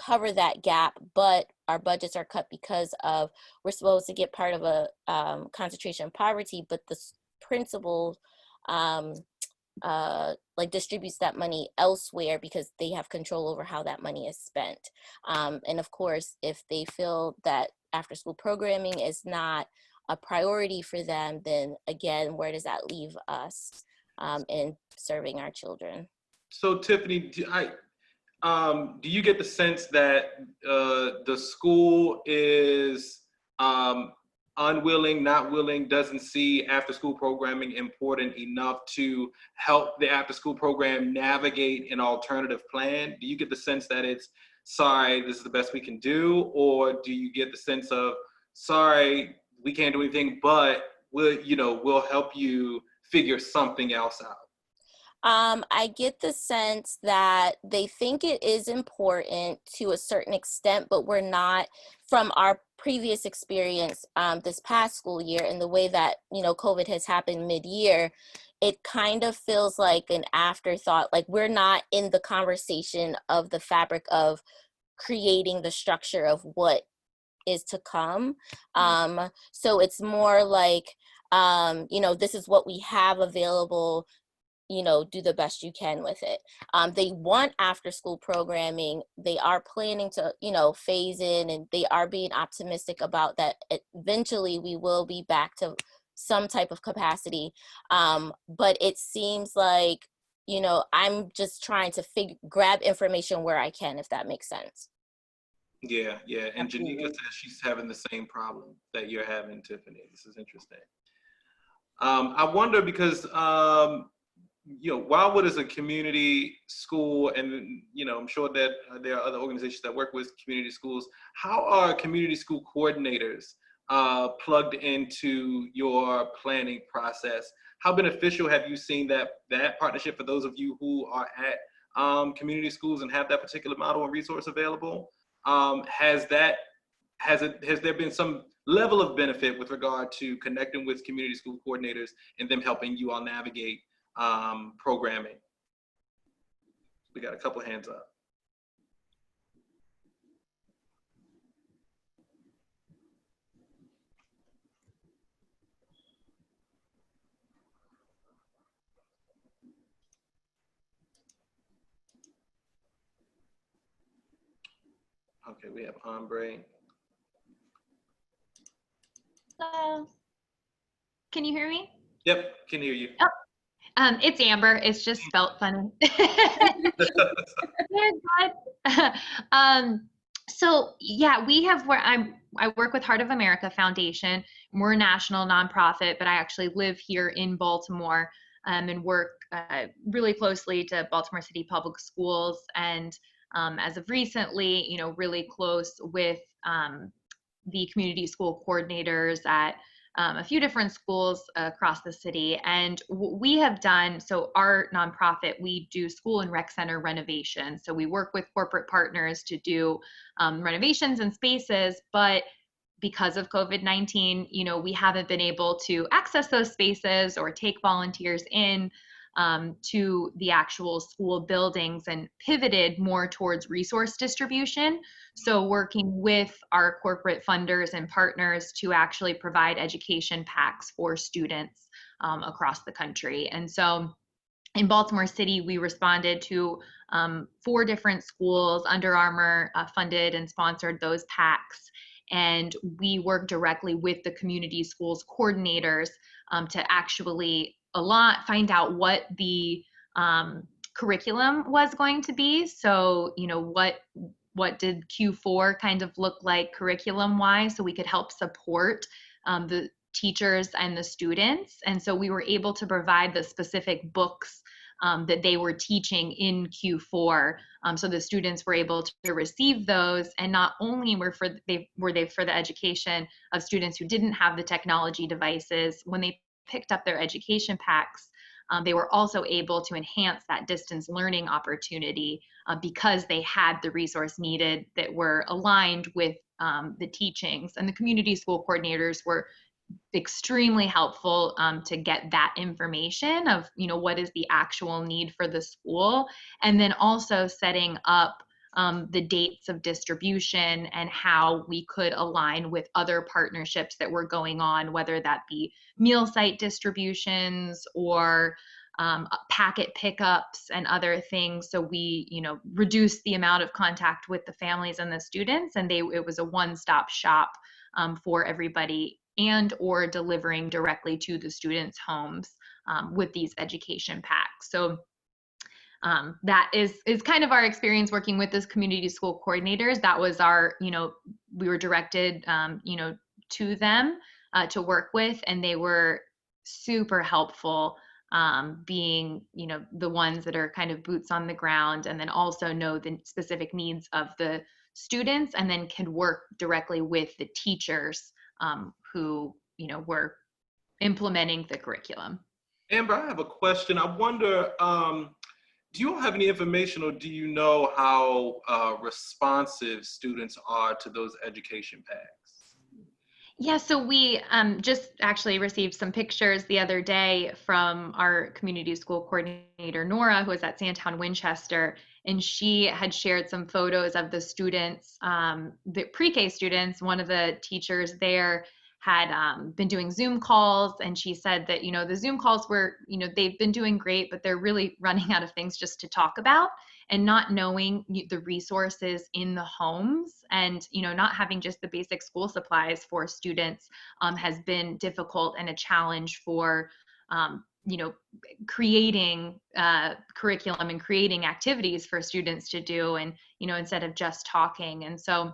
cover that gap, but our budgets are cut because of we're supposed to get part of a concentration of poverty, but the principal distributes that money elsewhere because they have control over how that money is spent. And of course, if they feel that after school programming is not a priority for them, then again, where does that leave us in serving our children? So Tiffany, do you get the sense that the school is unwilling, not willing, doesn't see after school programming important enough to help the after school program navigate an alternative plan? Do you get the sense that it's, sorry, this is the best we can do? Or do you get the sense of, sorry, we can't do anything, but we'll help you figure something else out? I get the sense that they think it is important to a certain extent, but we're not, from our previous experience this past school year and the way that, COVID has happened mid-year, it kind of feels like an afterthought, like we're not in the conversation of the fabric of creating the structure of what is to come. So it's more like, this is what we have available, do the best you can with it. They want after school programming. They are planning to, phase in, and they are being optimistic about that. Eventually we will be back to some type of capacity. But it seems like, I'm just trying to grab information where I can, if that makes sense. Yeah. And Janika says she's having the same problem that you're having, Tiffany. This is interesting. I wonder because, Wildwood is a community school, and I'm sure that there are other organizations that work with community schools. How are community school coordinators plugged into your planning process? How beneficial have you seen that partnership for those of you who are at community schools and have that particular model and resource available? Has there been some level of benefit with regard to connecting with community school coordinators and them helping you all navigate programming? We got a couple hands up. Okay, we have Ombre. Hello. Can you hear me? Yep, can hear you. Oh, it's Amber. It's just spelt funny. You're good. So yeah, we have where I work with Heart of America Foundation. We're a national nonprofit, but I actually live here in Baltimore and work really closely to Baltimore City Public Schools. And as of recently, really close with the community school coordinators at a few different schools across the city. And what we have done, so our nonprofit, we do school and rec center renovations. So we work with corporate partners to do renovations and spaces, but because of COVID-19, we haven't been able to access those spaces or take volunteers in to the actual school buildings, and pivoted more towards resource distribution. So working with our corporate funders and partners to actually provide education packs for students across the country. And so in Baltimore City, we responded to 4 different schools. Under Armour funded and sponsored those packs. And we work directly with the community schools coordinators to actually find out what the curriculum was going to be. So, what did Q4 kind of look like curriculum wise, so we could help support the teachers and the students. And so we were able to provide the specific books that they were teaching in Q4. So the students were able to receive those, and not only were they for the education of students who didn't have the technology devices. When they picked up their education packs, they were also able to enhance that distance learning opportunity because they had the resource needed that were aligned with the teachings. And the community school coordinators were extremely helpful to get that information of what is the actual need for the school, and then also setting up the dates of distribution and how we could align with other partnerships that were going on, whether that be meal site distributions or packet pickups and other things. So we reduced the amount of contact with the families and the students, and it was a one-stop shop for everybody, and or delivering directly to the students' homes with these education packs. So that is kind of our experience working with this community school coordinators. That was our, we were directed, to them to work with, and they were super helpful, being, the ones that are kind of boots on the ground, and then also know the specific needs of the students, and then can work directly with the teachers who were implementing the curriculum. Amber, I have a question. I wonder, do you all have any information, or do you know how responsive students are to those education packs? Yeah, so we just actually received some pictures the other day from our community school coordinator, Nora, who was at Sandtown Winchester, and she had shared some photos of the students, the pre-K students. One of the teachers there had been doing Zoom calls, and she said that, the Zoom calls were, they've been doing great, but they're really running out of things just to talk about, and not knowing the resources in the homes, and not having just the basic school supplies for students has been difficult and a challenge for creating curriculum and creating activities for students to do, and instead of just talking. And so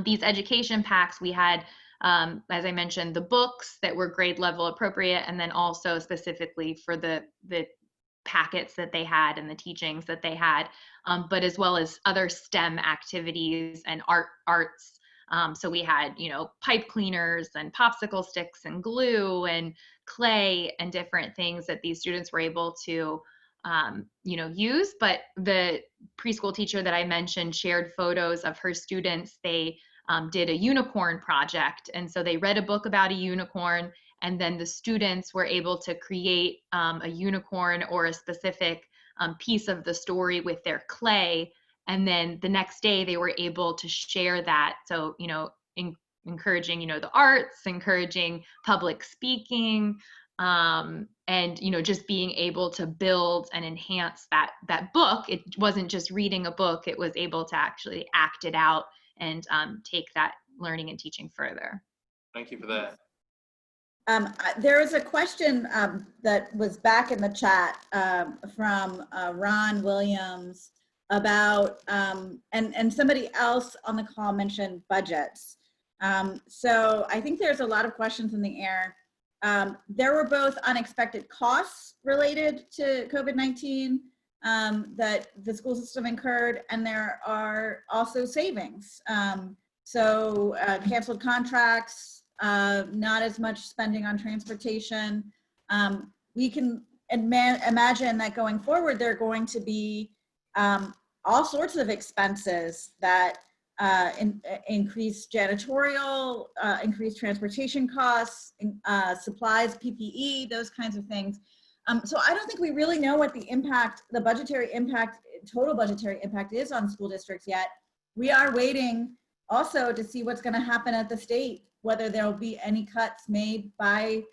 these education packs, we had, as I mentioned, the books that were grade level appropriate, and then also specifically for the packets that they had and the teachings that they had, but as well as other STEM activities and arts. So we had, pipe cleaners and popsicle sticks and glue and clay and different things that these students were able to, use. But the preschool teacher that I mentioned shared photos of her students. They did a unicorn project. And so they read a book about a unicorn, and then the students were able to create a unicorn or a specific piece of the story with their clay. And then the next day they were able to share that. So, encouraging, the arts, encouraging public speaking, And just being able to build and enhance that book. It wasn't just reading a book, it was able to actually act it out and take that learning and teaching further. Thank you for that. There is a question that was back in the chat from Ron Williams about, and somebody else on the call mentioned budgets. So I think there's a lot of questions in the air. There were both unexpected costs related to COVID-19 that the school system incurred, and there are also savings. So canceled contracts, not as much spending on transportation. We can imagine that going forward, there are going to be all sorts of expenses that increase janitorial, increase transportation costs, supplies, PPE, those kinds of things. So I don't think we really know what the impact, the budgetary impact, total budgetary impact is on school districts yet. We are waiting also to see what's going to happen at the state, whether there will be any cuts made by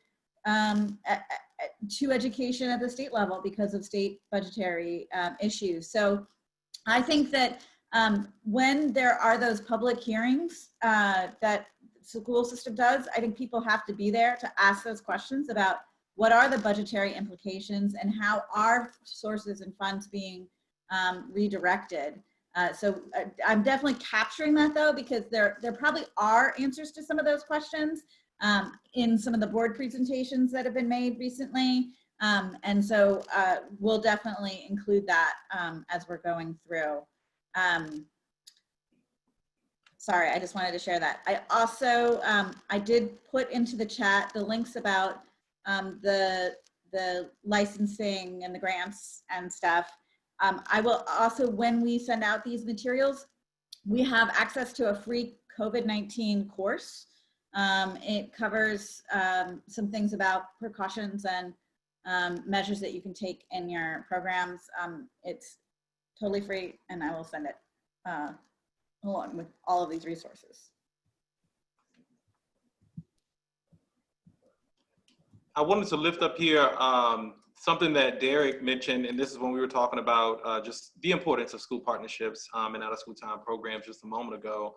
to education at the state level because of state budgetary issues. So I think that when there are those public hearings that the school system does, I think people have to be there to ask those questions about what are the budgetary implications and how are sources and funds being redirected. So I'm definitely capturing that though, because there probably are answers to some of those questions in some of the board presentations that have been made recently. And so we'll definitely include that as we're going through. Sorry, I just wanted to share that. I also, I did put into the chat the links about the licensing and the grants and stuff. I will also, when we send out these materials, we have access to a free COVID-19 course. It covers some things about precautions and measures that you can take in your programs. It's totally free, and I will send it along with all of these resources. I wanted to lift up here something that Derek mentioned, and this is when we were talking about just the importance of school partnerships and out of school time programs just a moment ago.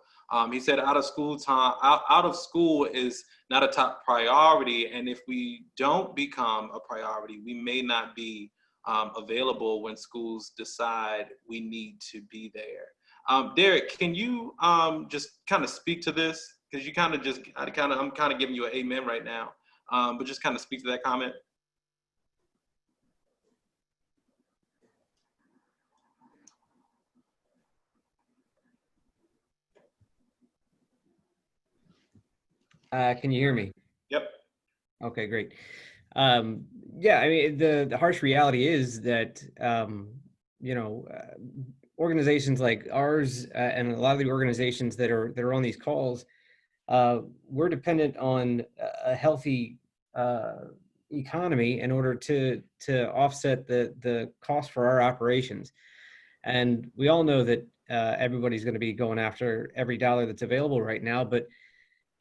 He said out of school is not a top priority, and if we don't become a priority, we may not be available when schools decide we need to be there. Derek, can you just kind of speak to this? Because you kind of just, I'm kind of giving you an amen right now, but just kind of speak to that comment. Can you hear me? Yep. Okay, great. Yeah, I mean, the harsh reality is that, organizations like ours and a lot of the organizations that are on these calls, we're dependent on a healthy economy in order to offset the cost for our operations. And we all know that everybody's going to be going after every dollar that's available right now, but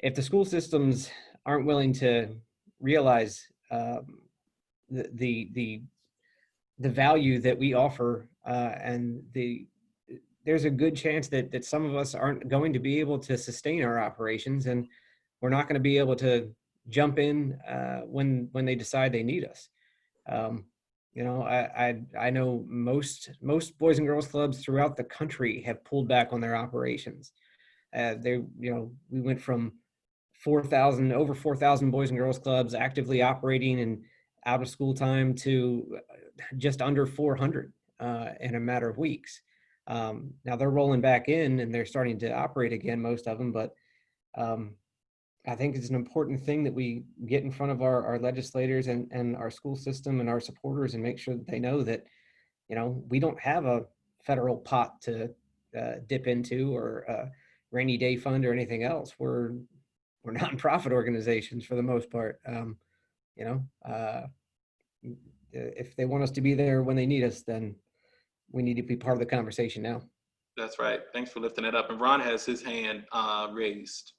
if the school systems aren't willing to realize the value that we offer, and there's a good chance that some of us aren't going to be able to sustain our operations, and we're not going to be able to jump in when they decide they need us. I know most Boys and Girls Clubs throughout the country have pulled back on their operations. We went from over 4,000 Boys and Girls Clubs actively operating and out of school time to just under 400 in a matter of weeks. Now they're rolling back in and they're starting to operate again, most of them, but I think it's an important thing that we get in front of our legislators and our school system and our supporters and make sure that they know that, we don't have a federal pot to dip into or a rainy day fund or anything else. We're nonprofit organizations for the most part. If they want us to be there when they need us, then we need to be part of the conversation now. That's right. Thanks for lifting it up. And Ron has his hand raised.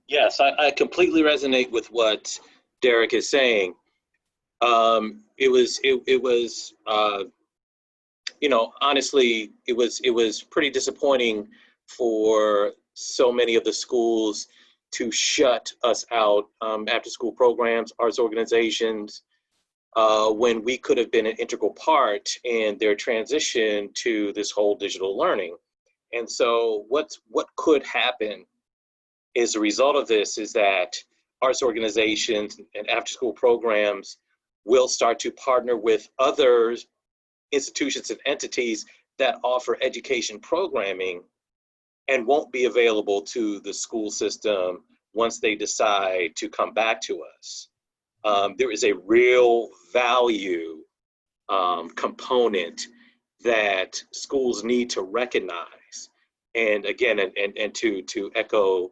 Yes, I completely resonate with what Derek is saying. Honestly, it was pretty disappointing for so many of the schools to shut us out, after school programs, arts organizations, when we could have been an integral part in their transition to this whole digital learning. And so what could happen is a result of this is that arts organizations and after school programs will start to partner with other institutions and entities that offer education programming and won't be available to the school system once they decide to come back to us. There is a real value component that schools need to recognize. And again, and to echo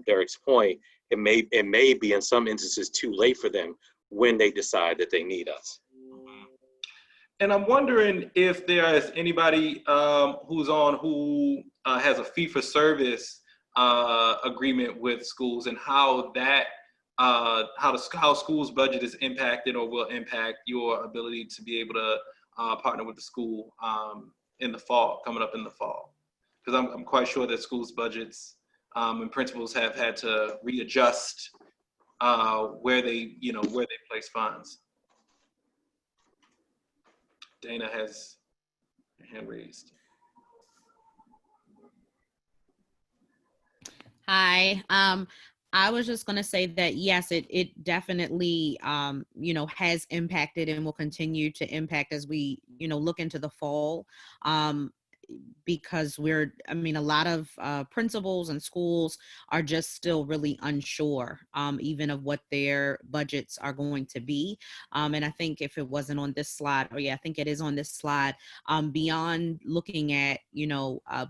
Derek's point, it may be in some instances too late for them when they decide that they need us. And I'm wondering if there is anybody who's on who has a fee for service agreement with schools, and how that how schools' budget is impacted or will impact your ability to be able to partner with the school in the fall, coming up in the fall. Because I'm quite sure that schools' budgets and principals have had to readjust where they place funds. Dana has her hand raised. Hi. I was just going to say that, yes, it definitely, has impacted and will continue to impact as we, look into the fall. Because a lot of principals and schools are just still really unsure, even of what their budgets are going to be. And I think if it wasn't on this slide, I think it is on this slide, beyond looking at,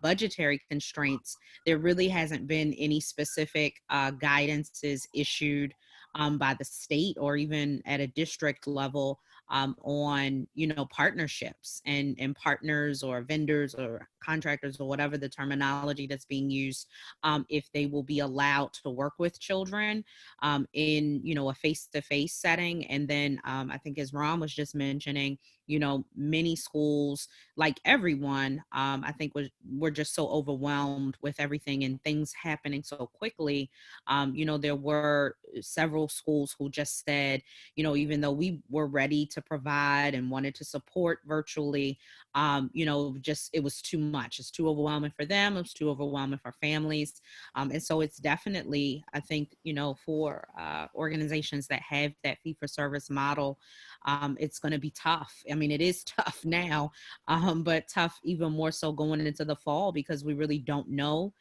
budgetary constraints, there really hasn't been any specific guidances issued by the state or even at a district level on partnerships and partners or vendors or contractors or whatever the terminology that's being used, if they will be allowed to work with children in a face-to-face setting. And then I think, as Ron was just mentioning, many schools, like everyone, I think we're just so overwhelmed with everything and things happening so quickly. There were several schools who just said, even though we were ready to provide and wanted to support virtually, it was too much. It's too overwhelming for them. It's too overwhelming for families. And so it's definitely, I think, for organizations that have that fee-for-service model, it's going to be tough. It is tough now, but tough even more so going into the fall, because we really don't know,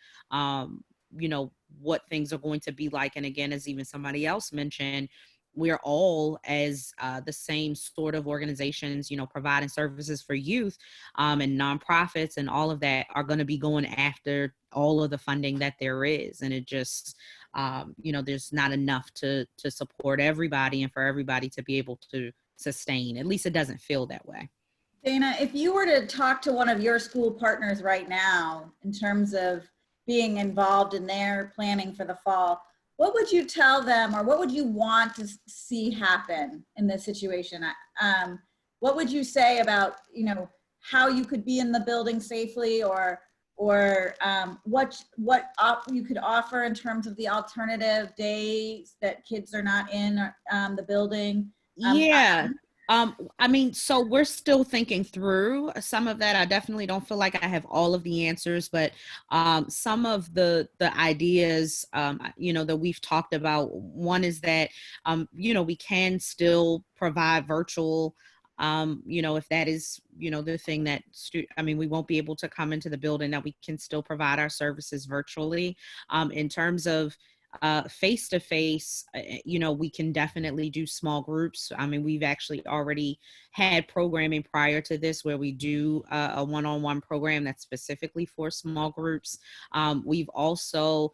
what things are going to be like. And again, as even somebody else mentioned, we're all, as the same sort of organizations, providing services for youth and nonprofits and all of that, are going to be going after all of the funding that there is. And it just, there's not enough to support everybody and for everybody to be able to sustain. At least it doesn't feel that way. Dana, if you were to talk to one of your school partners right now in terms of being involved in their planning for the fall, what would you tell them, or what would you want to see happen in this situation? What would you say about, how you could be in the building safely, or what you could offer in terms of the alternative days that kids are not in the building? So we're still thinking through some of that. I definitely don't feel like I have all of the answers, but some of the ideas, that we've talked about, one is that, we can still provide virtual, if that is, the thing that, we won't be able to come into the building, that we can still provide our services virtually. In terms of face-to-face, we can definitely do small groups. We've actually already had programming prior to this where we do a one-on-one program that's specifically for small groups. We've also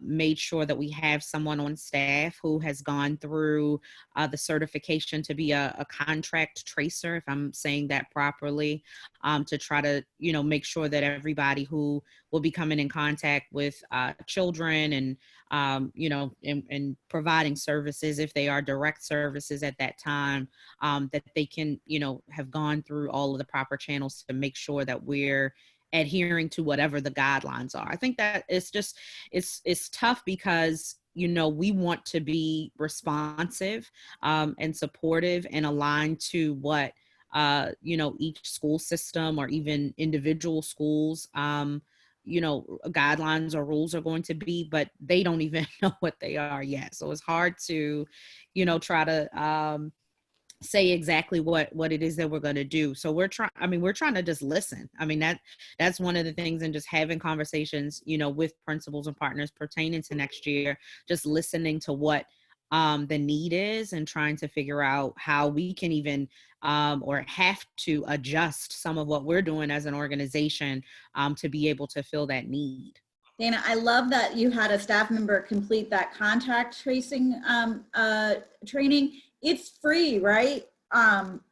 made sure that we have someone on staff who has gone through the certification to be a contract tracer, if I'm saying that properly, to try to, make sure that everybody who will be coming in contact with children and you know, and providing services if they are direct services at that time, that they can, you know, have gone through all of the proper channels to make sure that we're adhering to whatever the guidelines are. I think that it's just, it's tough because, you know, we want to be responsive and supportive and aligned to what, you know, each school system or even individual schools, you know, guidelines or rules are going to be, but they don't even know what they are yet. So it's hard to, you know, try to say exactly what it is that we're going to do. So we're trying to just listen. I mean, that's one of the things, and just having conversations, you know, with principals and partners pertaining to next year, just listening to what the need is and trying to figure out how we can even or have to adjust some of what we're doing as an organization to be able to fill that need. Dana, I love that you had a staff member complete that contact tracing training. It's free, right?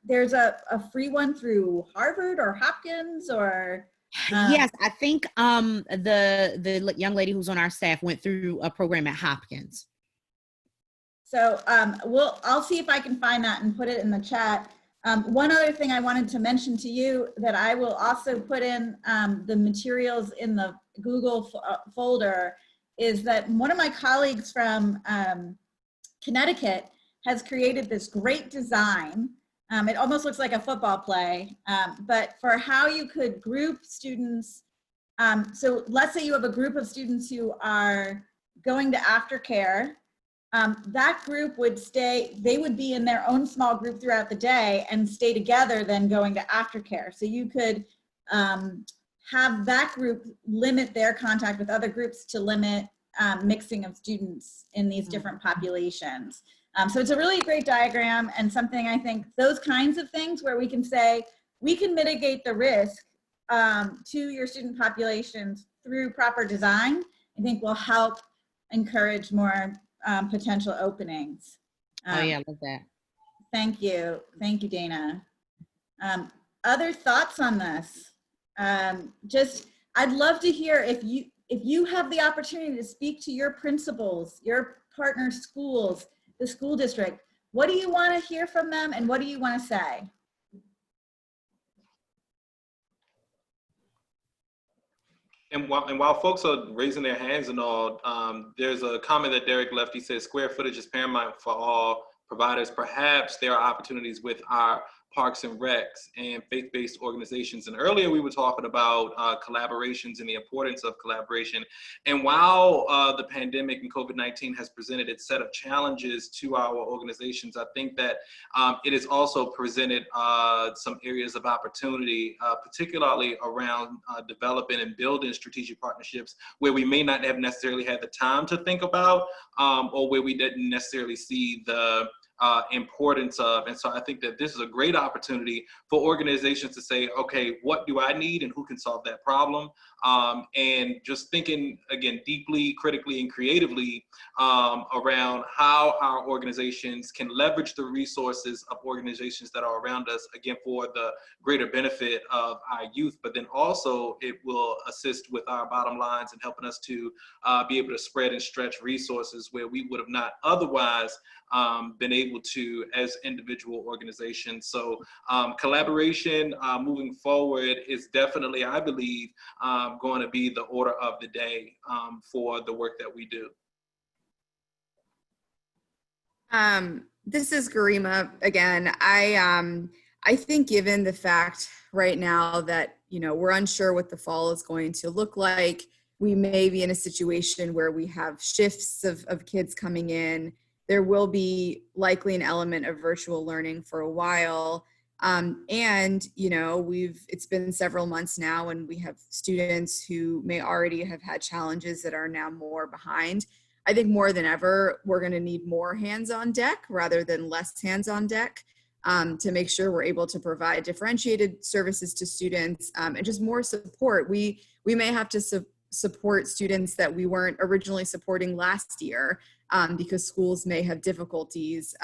There's a free one through Harvard or Hopkins or yes, I think the young lady who's on our staff went through a program at Hopkins. So I'll see if I can find that and put it in the chat. One other thing I wanted to mention to you that I will also put in the materials in the Google folder is that one of my colleagues from Connecticut has created this great design. It almost looks like a football play, but for how you could group students. So let's say you have a group of students who are going to aftercare. That group would they would be in their own small group throughout the day and stay together then going to aftercare. So you could have that group limit their contact with other groups to limit mixing of students in these different populations. So it's a really great diagram and something I think those kinds of things where we can say, we can mitigate the risk to your student populations through proper design, I think will help encourage more potential openings. Oh yeah, I love that. Thank you, Dana. Other thoughts on this? I'd love to hear if you have the opportunity to speak to your principals, your partner schools, the school district. What do you want to hear from them, and what do you want to say? And while folks are raising their hands and all, there's a comment that Derek left. He says, square footage is paramount for all providers. Perhaps there are opportunities with our parks and recs and faith-based organizations. And earlier we were talking about collaborations and the importance of collaboration. And while the pandemic and COVID-19 has presented its set of challenges to our organizations, I think that it has also presented some areas of opportunity, particularly around developing and building strategic partnerships where we may not have necessarily had the time to think about or where we didn't necessarily see the importance of. And so I think that this is a great opportunity for organizations to say, okay, what do I need and who can solve that problem? And just thinking, again, deeply, critically, and creatively around how our organizations can leverage the resources of organizations that are around us, again, for the greater benefit of our youth, but then also it will assist with our bottom lines and helping us to be able to spread and stretch resources where we would have not otherwise been able to as individual organizations. So collaboration moving forward is definitely, I believe, going to be the order of the day for the work that we do. This is Garima again. I think given the fact right now that, you know, we're unsure what the fall is going to look like, we may be in a situation where we have shifts of kids coming in. There will be likely an element of virtual learning for a while. And, you know, it's been several months now and we have students who may already have had challenges that are now more behind. I think more than ever, we're going to need more hands on deck rather than less hands on deck to make sure we're able to provide differentiated services to students and just more support. We may have to support students that we weren't originally supporting last year because schools may have difficulties,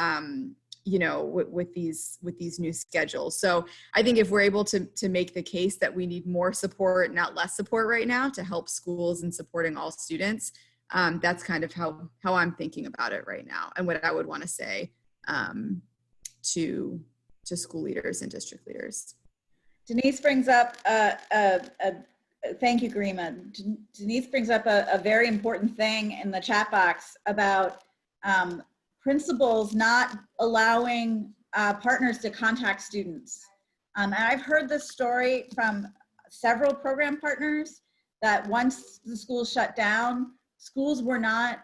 you know, with these new schedules. So I think if we're able to make the case that we need more support, not less support right now to help schools in supporting all students, That's kind of how I'm thinking about it right now, and what I would want to say to school leaders and district leaders. Denise brings up thank you, Garima. Denise brings up a very important thing in the chat box about principals not allowing partners to contact students. And I've heard this story from several program partners that once the schools shut down, schools were not,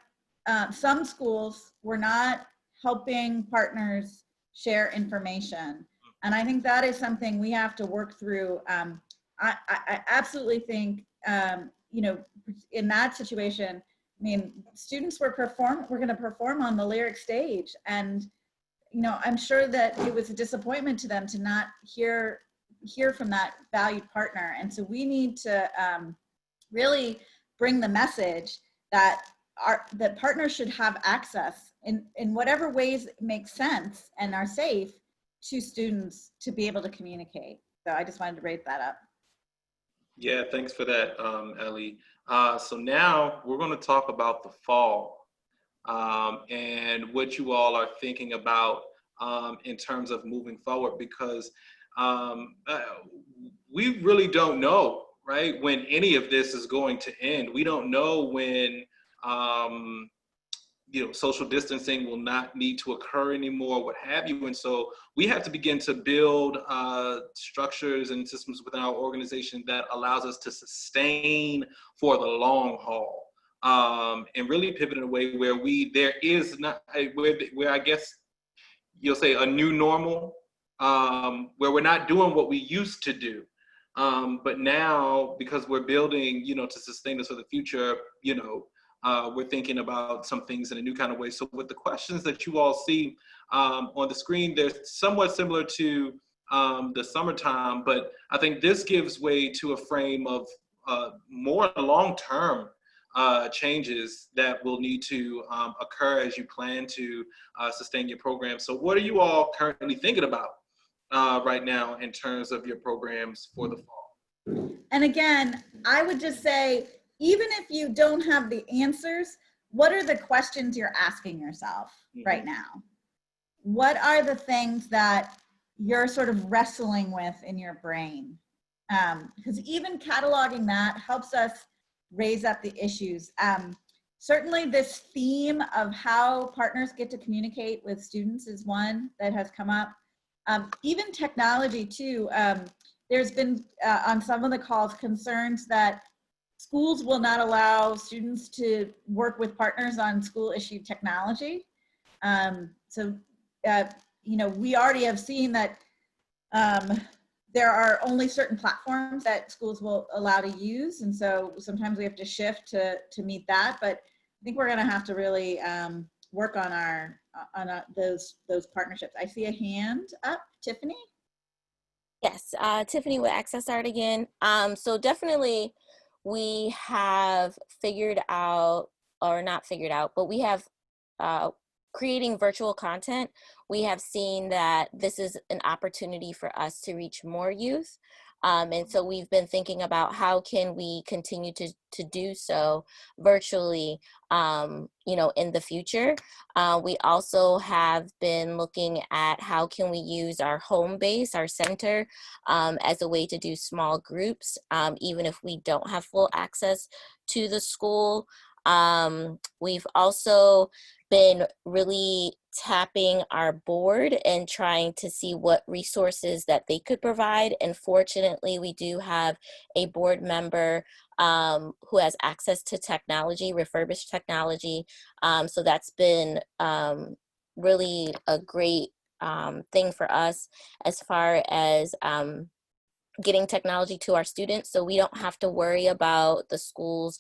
some schools were not helping partners share information. And I think that is something we have to work through. I absolutely think, you know, in that situation, I mean, students were going to perform on the lyric stage. And, you know, I'm sure that it was a disappointment to them to not hear from that valued partner. And so we need to really bring the message that that partners should have access in whatever ways make sense and are safe to students to be able to communicate. So I just wanted to raise that up. Yeah, thanks for that, Ellie. So now we're going to talk about the fall and what you all are thinking about in terms of moving forward, because we really don't know, right, when any of this is going to end. We don't know when you know, social distancing will not need to occur anymore, what have you. And so we have to begin to build structures and systems within our organization that allows us to sustain for the long haul, and really pivot in a way where there is not, where I guess you'll say a new normal, where we're not doing what we used to do. But now, because we're building, you know, to sustain us for the future, you know, we're thinking about some things in a new kind of way. So with the questions that you all see on the screen, they're somewhat similar to the summertime, but I think this gives way to a frame of more long-term changes that will need to occur as you plan to sustain your program. So what are you all currently thinking about right now in terms of your programs for the fall? And again, I would just say, even if you don't have the answers, what are the questions you're asking yourself right now? What are the things that you're sort of wrestling with in your brain? Because even cataloging that helps us raise up the issues. Certainly this theme of how partners get to communicate with students is one that has come up. Even technology too. There's been on some of the calls concerns that schools will not allow students to work with partners on school issued technology. So, you know, we already have seen that there are only certain platforms that schools will allow to use. And so sometimes we have to shift to meet that. But I think we're gonna have to really work on those partnerships. I see a hand up, Tiffany. Yes, Tiffany with Access Art again. So definitely we have figured out, or not figured out, but we have creating virtual content. We have seen that this is an opportunity for us to reach more youth. And so we've been thinking about how can we continue to do so virtually, you know, in the future. We also have been looking at how can we use our home base, our center, as a way to do small groups, even if we don't have full access to the school. We've also been really tapping our board and trying to see what resources that they could provide. And fortunately, we do have a board member who has access to technology, refurbished technology. So that's been really a great thing for us as far as getting technology to our students, so we don't have to worry about the schools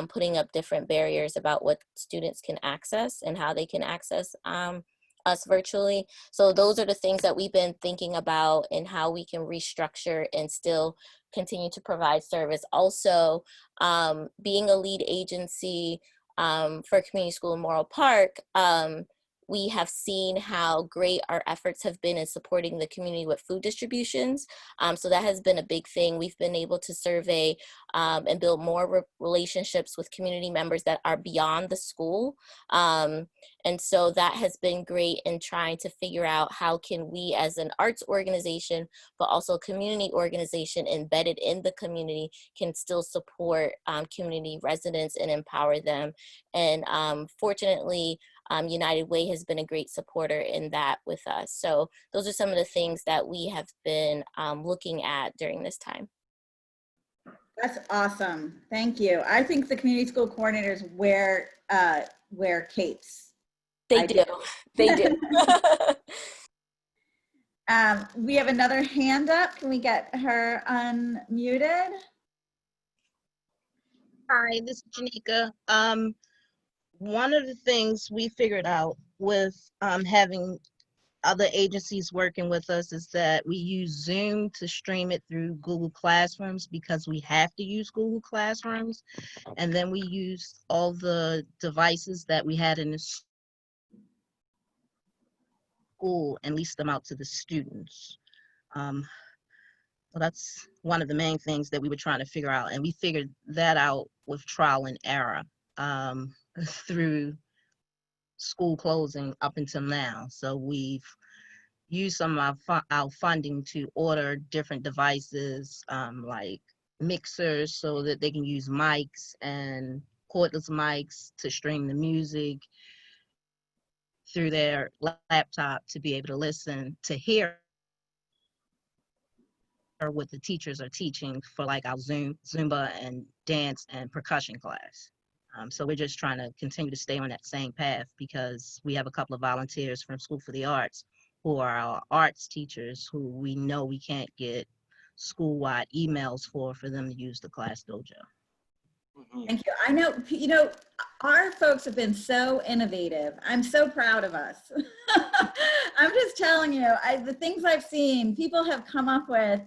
putting up different barriers about what students can access and how they can access us virtually. So those are the things that we've been thinking about and how we can restructure and still continue to provide service. Also, being a lead agency for Community School in Morrill Park, we have seen how great our efforts have been in supporting the community with food distributions. So that has been a big thing. We've been able to survey and build more relationships with community members that are beyond the school. And so that has been great in trying to figure out how can we as an arts organization, but also a community organization embedded in the community, can still support community residents and empower them. And fortunately, United Way has been a great supporter in that with us. So those are some of the things that we have been looking at during this time. That's awesome. Thank you. I think the community school coordinators wear capes. They do. They do. We have another hand up. Can we get her unmuted? Hi, this is Janika. One of the things we figured out with having other agencies working with us is that we use Zoom to stream it through Google Classrooms because we have to use Google Classrooms. And then we use all the devices that we had in the school and lease them out to the students. So that's one of the main things that we were trying to figure out. And we figured that out with trial and error through school closing up until now. So we've used some of our funding to order different devices like mixers so that they can use mics and cordless mics to stream the music through their laptop to be able to listen, to hear what the teachers are teaching for like our Zumba and dance and percussion class. So we're just trying to continue to stay on that same path because we have a couple of volunteers from School for the Arts who are our arts teachers who we know we can't get school-wide emails for them to use the class dojo. Thank you. I know, our folks have been so innovative. I'm so proud of us. I'm just telling you, the things I've seen, people have come up with,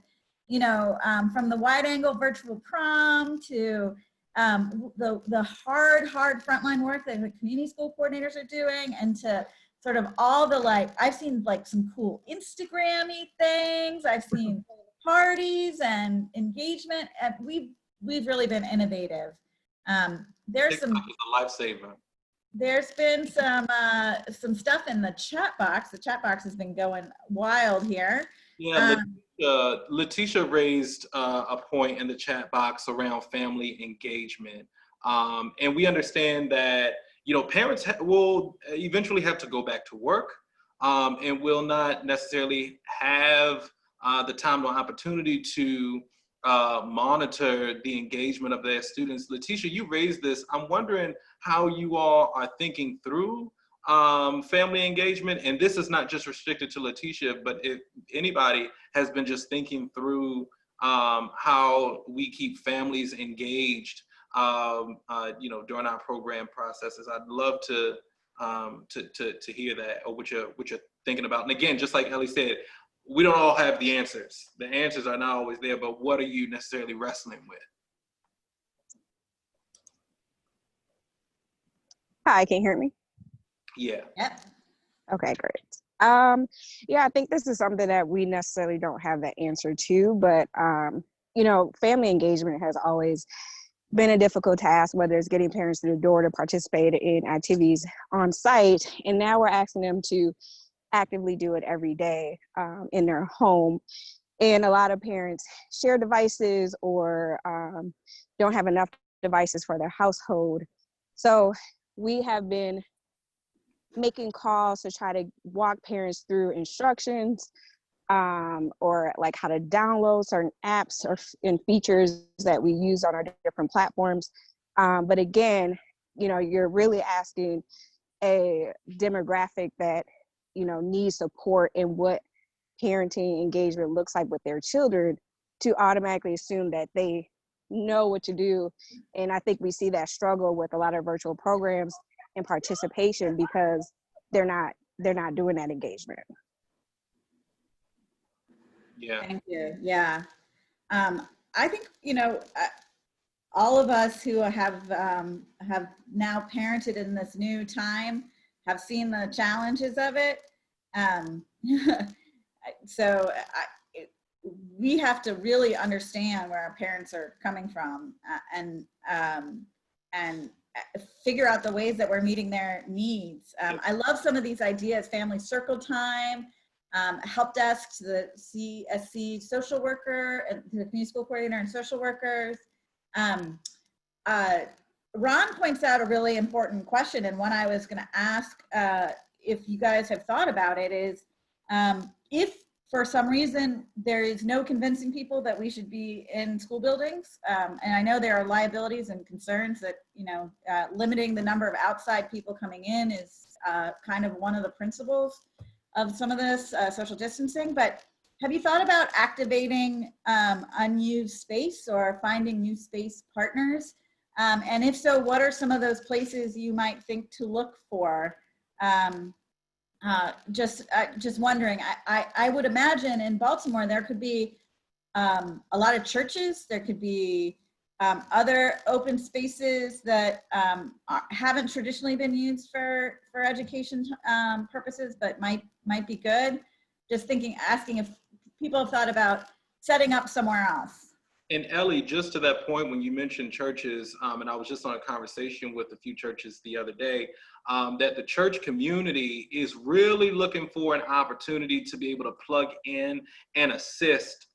from the wide angle virtual prom to the hard frontline work that the community school coordinators are doing, and to sort of all the I've seen some cool Instagram-y things. I've seen parties and engagement, and we've really been innovative. There's some a lifesaver. There's been some stuff in the chat box. The chat box has been going wild here. Yeah, Letitia raised a point in the chat box around family engagement. And we understand that, parents will eventually have to go back to work and will not necessarily have the time or opportunity to monitor the engagement of their students. Letitia, you raised this. I'm wondering how you all are thinking through family engagement, and this is not just restricted to Letitia, but if anybody has been just thinking through how we keep families engaged, during our program processes, I'd love to hear that, or what you're thinking about. And again, just like Ellie said, we don't all have the answers. The answers are not always there, but what are you necessarily wrestling with? Hi, can you hear me? Yeah. Yep. Okay, great. Yeah, I think this is something that we necessarily don't have the answer to, but family engagement has always been a difficult task, whether it's getting parents to the door to participate in activities on site, and now we're asking them to actively do it every day in their home. And a lot of parents share devices or don't have enough devices for their household. So we have been making calls to try to walk parents through instructions or how to download certain apps and features that we use on our different platforms. But again, you're really asking a demographic that needs support in what parenting engagement looks like with their children to automatically assume that they know what to do. And I think we see that struggle with a lot of virtual programs and participation because they're not doing that engagement. Yeah. Thank you. Yeah. I think, all of us who have now parented in this new time have seen the challenges of it. So we have to really understand where our parents are coming from, and figure out the ways that we're meeting their needs. I love some of these ideas: family circle time, help desk to the CSC social worker, and the community school coordinator and social workers. Ron points out a really important question, and one I was going to ask if you guys have thought about it is, if for some reason there is no convincing people that we should be in school buildings, and I know there are liabilities and concerns that, you know, limiting the number of outside people coming in is kind of one of the principles of some of this social distancing, but have you thought about activating unused space or finding new space partners? And if so, what are some of those places you might think to look for? Just wondering, I would imagine in Baltimore, there could be a lot of churches, there could be other open spaces that haven't traditionally been used for education purposes, but might be good. Just asking if people have thought about setting up somewhere else. And Ellie, just to that point, when you mentioned churches, and I was just on a conversation with a few churches the other day, that the church community is really looking for an opportunity to be able to plug in and assist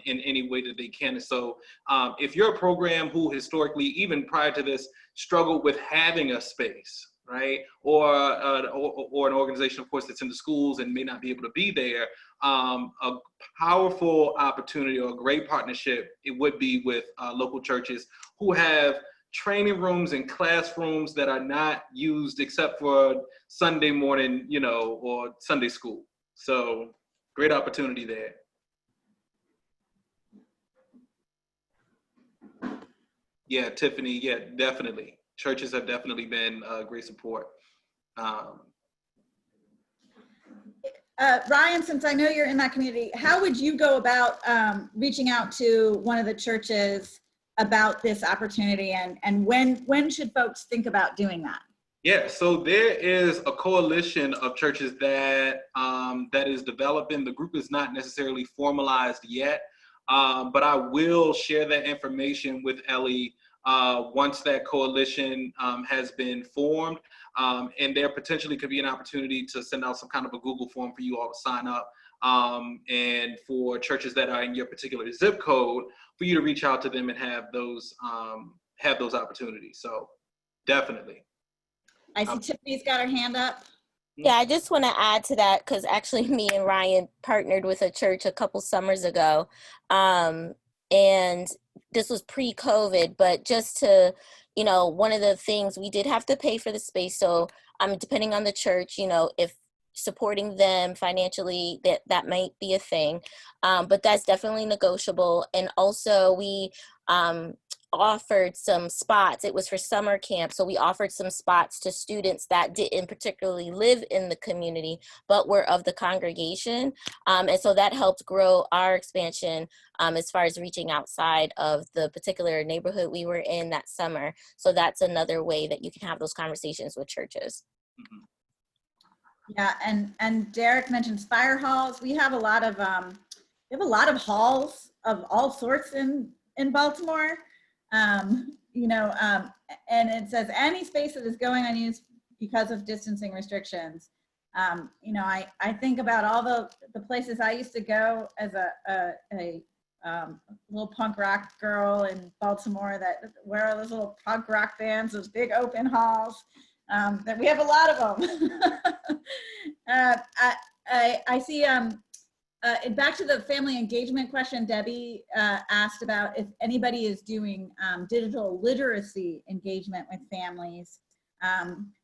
in any way that they can. So if you're a program who historically, even prior to this, struggled with having a space, right? Or an organization, of course, that's in the schools and may not be able to be there, a powerful opportunity or a great partnership, it would be with local churches who have training rooms and classrooms that are not used except for Sunday morning, you know, or Sunday school. So great opportunity there. Yeah, Tiffany, yeah, definitely. Churches have definitely been great support. Ryan, since I know you're in that community, how would you go about reaching out to one of the churches about this opportunity, and when should folks think about doing that? Yeah, so there is a coalition of churches that that is developing. The group is not necessarily formalized yet, but I will share that information with Ellie once that coalition has been formed. And there potentially could be an opportunity to send out some kind of a Google form for you all to sign up, and for churches that are in your particular zip code, for you to reach out to them and have those opportunities. So definitely. I see Tiffany's got her hand up. Yeah, I just want to add to that, because actually me and Ryan partnered with a church a couple summers ago. And this was pre-COVID, but just to, you know, one of the things, we did have to pay for the space. So depending on the church, you know, if supporting them financially, that might be a thing. But that's definitely negotiable. And also we offered some spots. It was for summer camp, so we offered some spots to students that didn't particularly live in the community but were of the congregation, and so that helped grow our expansion as far as reaching outside of the particular neighborhood we were in that summer. So that's another way that you can have those conversations with churches. Yeah, and Derek mentions fire halls. We have a lot of halls of all sorts in Baltimore. You know, and it says any space that is going unused because of distancing restrictions. You know, I think about all the places I used to go as a little punk rock girl in Baltimore, that where are those little punk rock bands, those big open halls, that we have a lot of them. I see, back to the family engagement question, Debbie asked about if anybody is doing digital literacy engagement with families.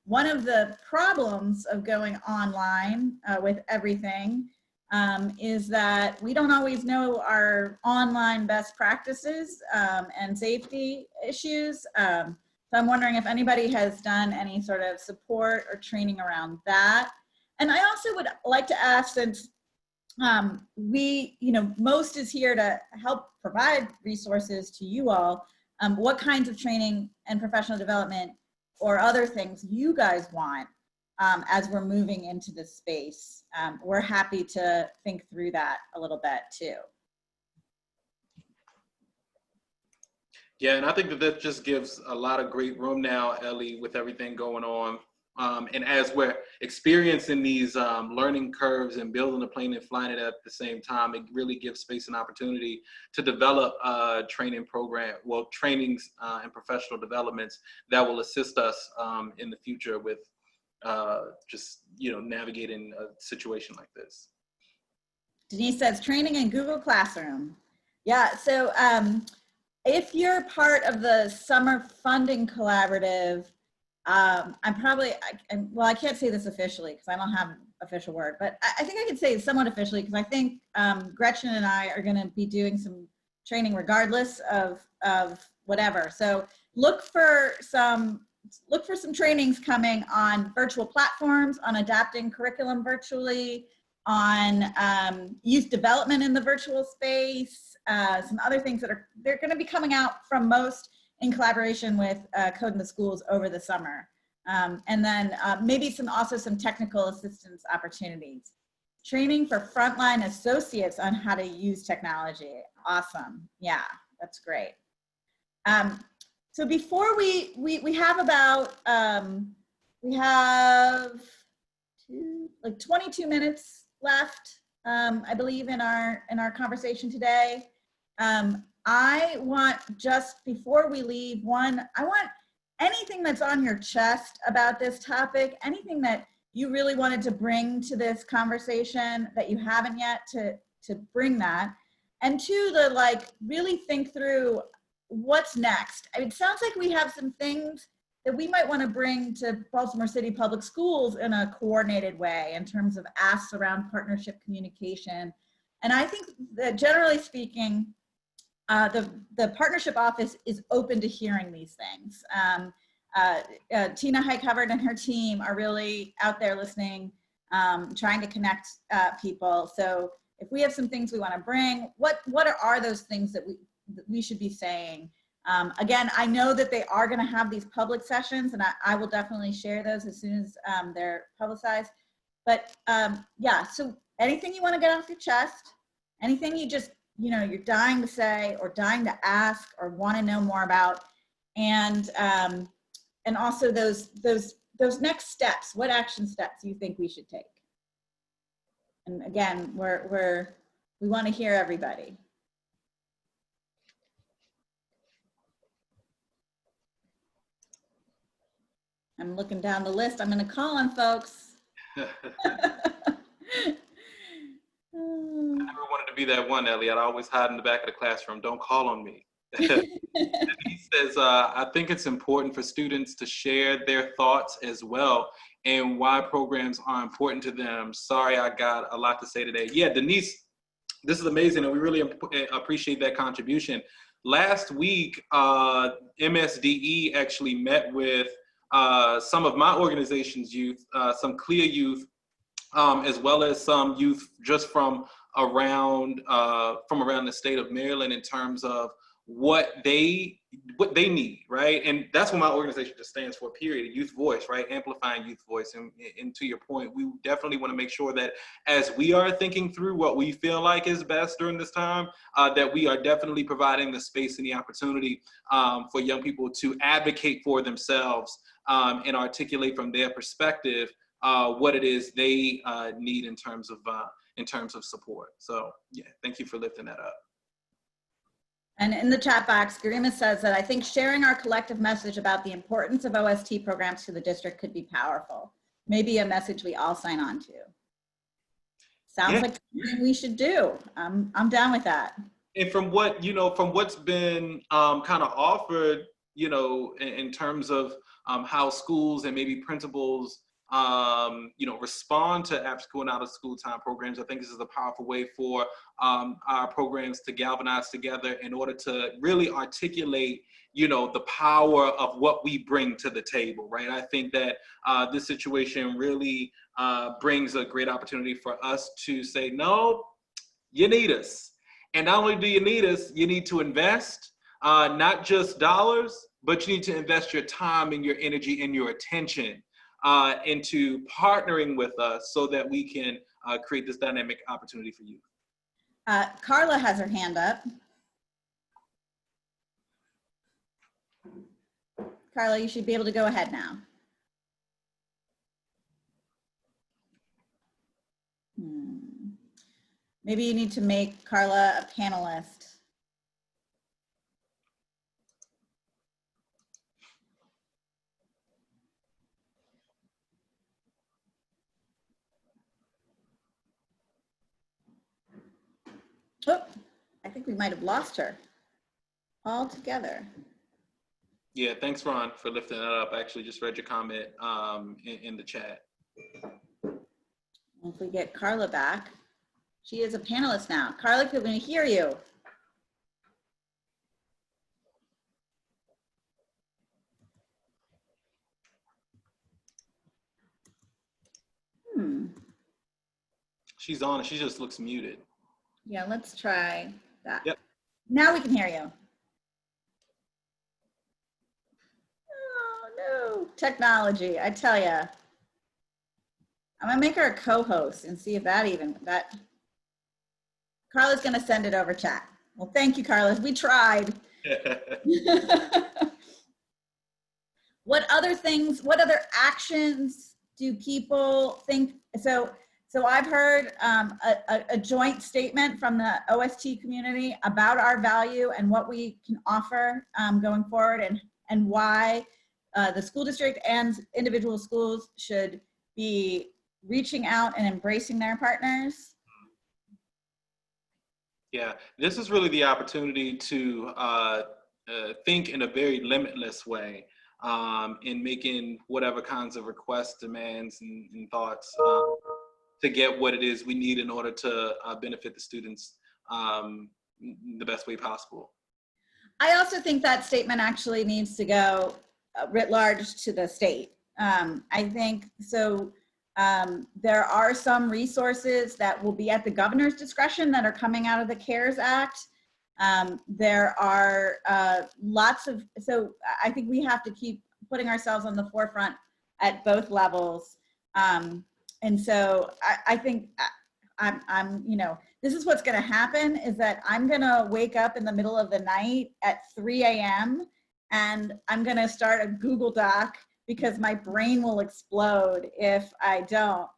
One of the problems of going online with everything is that we don't always know our online best practices and safety issues. So I'm wondering if anybody has done any sort of support or training around that. And I also would like to ask, since MOST is here to help provide resources to you all, what kinds of training and professional development or other things you guys want as we're moving into this space. We're happy to think through that a little bit too. Yeah, and I think that that just gives a lot of great room now, Ellie, with everything going on. And as we're experiencing these learning curves and building a plane and flying it at the same time, it really gives space and opportunity to develop training program, well, trainings and professional developments that will assist us in the future with just, you know, navigating a situation like this. Denise says training in Google Classroom. Yeah, so if you're part of the Summer Funding Collaborative, I'm probably, well, I can't say this officially because I don't have an official word, but I think I could say it somewhat officially because I think Gretchen and I are going to be doing some training regardless of whatever. So look for some trainings coming on virtual platforms, on adapting curriculum virtually, on youth development in the virtual space, some other things that they're going to be coming out from most in collaboration with Code in the Schools over the summer. And then maybe also some technical assistance opportunities. Training for frontline associates on how to use technology. Awesome. Yeah, that's great. So before we have about, we have like 22 minutes left, I believe, in our conversation today. I want, just before we leave, I want anything that's on your chest about this topic, anything that you really wanted to bring to this conversation that you haven't yet, to bring that. And two, to like really think through what's next. I mean, it sounds like we have some things that we might want to bring to Baltimore City Public Schools in a coordinated way in terms of asks around partnership communication. And I think that generally speaking, the partnership office is open to hearing these things. Tina Highcovered and her team are really out there listening, trying to connect people. So if we have some things we want to bring, what are those things that we should be saying? Again, I know that they are going to have these public sessions, and I will definitely share those as soon as they're publicized. But yeah, so anything you want to get off your chest, anything you just, you know, you're dying to say or dying to ask or want to know more about, and also those next steps. What action steps you think we should take? And again, we want to hear everybody. I'm looking down the list. I'm going to call on folks. I never wanted to be that one, Elliot. I always hide in the back of the classroom. Don't call on me. He says, I think it's important for students to share their thoughts as well and why programs are important to them. Sorry, I got a lot to say today. Yeah, Denise, this is amazing, and we really appreciate that contribution. Last week, MSDE actually met with some of my organization's youth, some CLEAR youth, as well as some youth just from around the state of Maryland in terms of what they need, right? And that's what my organization just stands for, period, youth voice, right? Amplifying youth voice. And to your point, we definitely want to make sure that as we are thinking through what we feel like is best during this time, that we are definitely providing the space and the opportunity for young people to advocate for themselves and articulate from their perspective what it is they need in terms of support. So yeah, thank you for lifting that up. And in the chat box, Garima says that I think sharing our collective message about the importance of OST programs to the district could be powerful. Maybe a message we all sign on to. Sounds like something we should do. I'm down with that. And from what, you know, from what's been kind of offered, you know, in terms of how schools and maybe principals you know, respond to after school and out of school time programs, I think this is a powerful way for our programs to galvanize together in order to really articulate, you know, the power of what we bring to the table, right? I think that this situation really brings a great opportunity for us to say, no, you need us. And not only do you need us, you need to invest, not just dollars, but you need to invest your time and your energy and your attention into partnering with us so that we can create this dynamic opportunity for you. Carla has her hand up. Carla, you should be able to go ahead now. Maybe you need to make Carla a panelist. Oh, I think we might have lost her altogether. Yeah, thanks, Ron, for lifting that up. I actually just read your comment in the chat. If we get Carla back, she is a panelist now. Carla, can we hear you? She's on, she just looks muted. Yeah, let's try that. Yep. Now we can hear you. Oh no, technology, I tell ya. I'm gonna make her a co-host and see if that Carla's gonna send it over chat. Well, thank you, Carla. We tried. What other actions do people think? So I've heard a joint statement from the OST community about our value and what we can offer going forward, and why the school district and individual schools should be reaching out and embracing their partners. Yeah, this is really the opportunity to think in a very limitless way in making whatever kinds of requests, demands, and thoughts to get what it is we need in order to benefit the students the best way possible. I also think that statement actually needs to go writ large to the state. I think so. There are some resources that will be at the governor's discretion that are coming out of the CARES Act. There are so I think we have to keep putting ourselves on the forefront at both levels. And so I think this is what's gonna happen, is that I'm gonna wake up in the middle of the night at 3 a.m. and I'm gonna start a Google Doc because my brain will explode if I don't.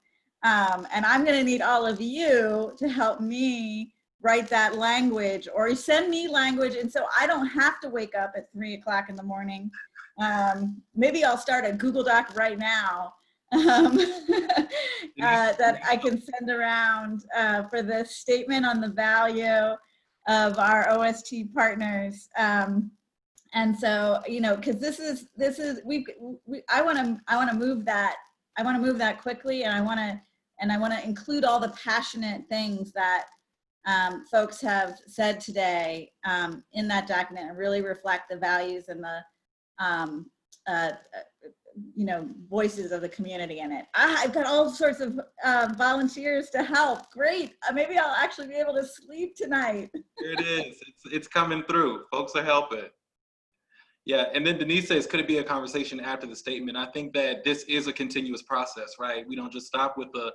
And I'm gonna need all of you to help me write that language or send me language. And so I don't have to wake up at 3 o'clock in the morning. Maybe I'll start a Google Doc right now that I can send around for the statement on the value of our OST partners. And so, because this is I want to move that. I want to move that quickly, and I want to include all the passionate things that folks have said today in that document, and really reflect the values and the voices of the community in it. I've got all sorts of volunteers to help. Great. Maybe I'll actually be able to sleep tonight. Here it is. It's coming through. Folks are helping. Yeah, and then Denise says, could it be a conversation after the statement? I think that this is a continuous process, right? We don't just stop with the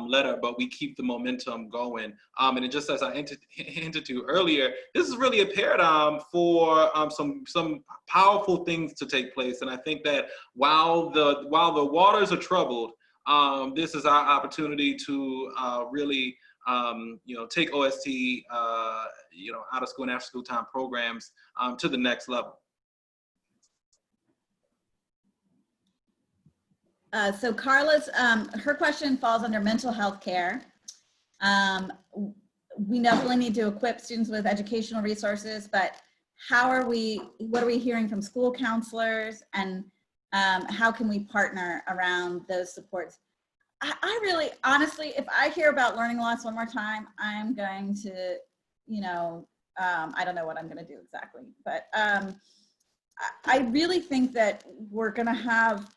letter, but we keep the momentum going. And it just, as I hinted to earlier, this is really a paradigm for some powerful things to take place. And I think that while the waters are troubled, this is our opportunity to really take OST, out of school and after school time programs to the next level. So Carla's, her question falls under mental health care. We definitely need to equip students with educational resources, but what are we hearing from school counselors, and how can we partner around those supports? I really, honestly, if I hear about learning loss one more time, I'm going to, I don't know what I'm going to do exactly, but I really think that we're going to have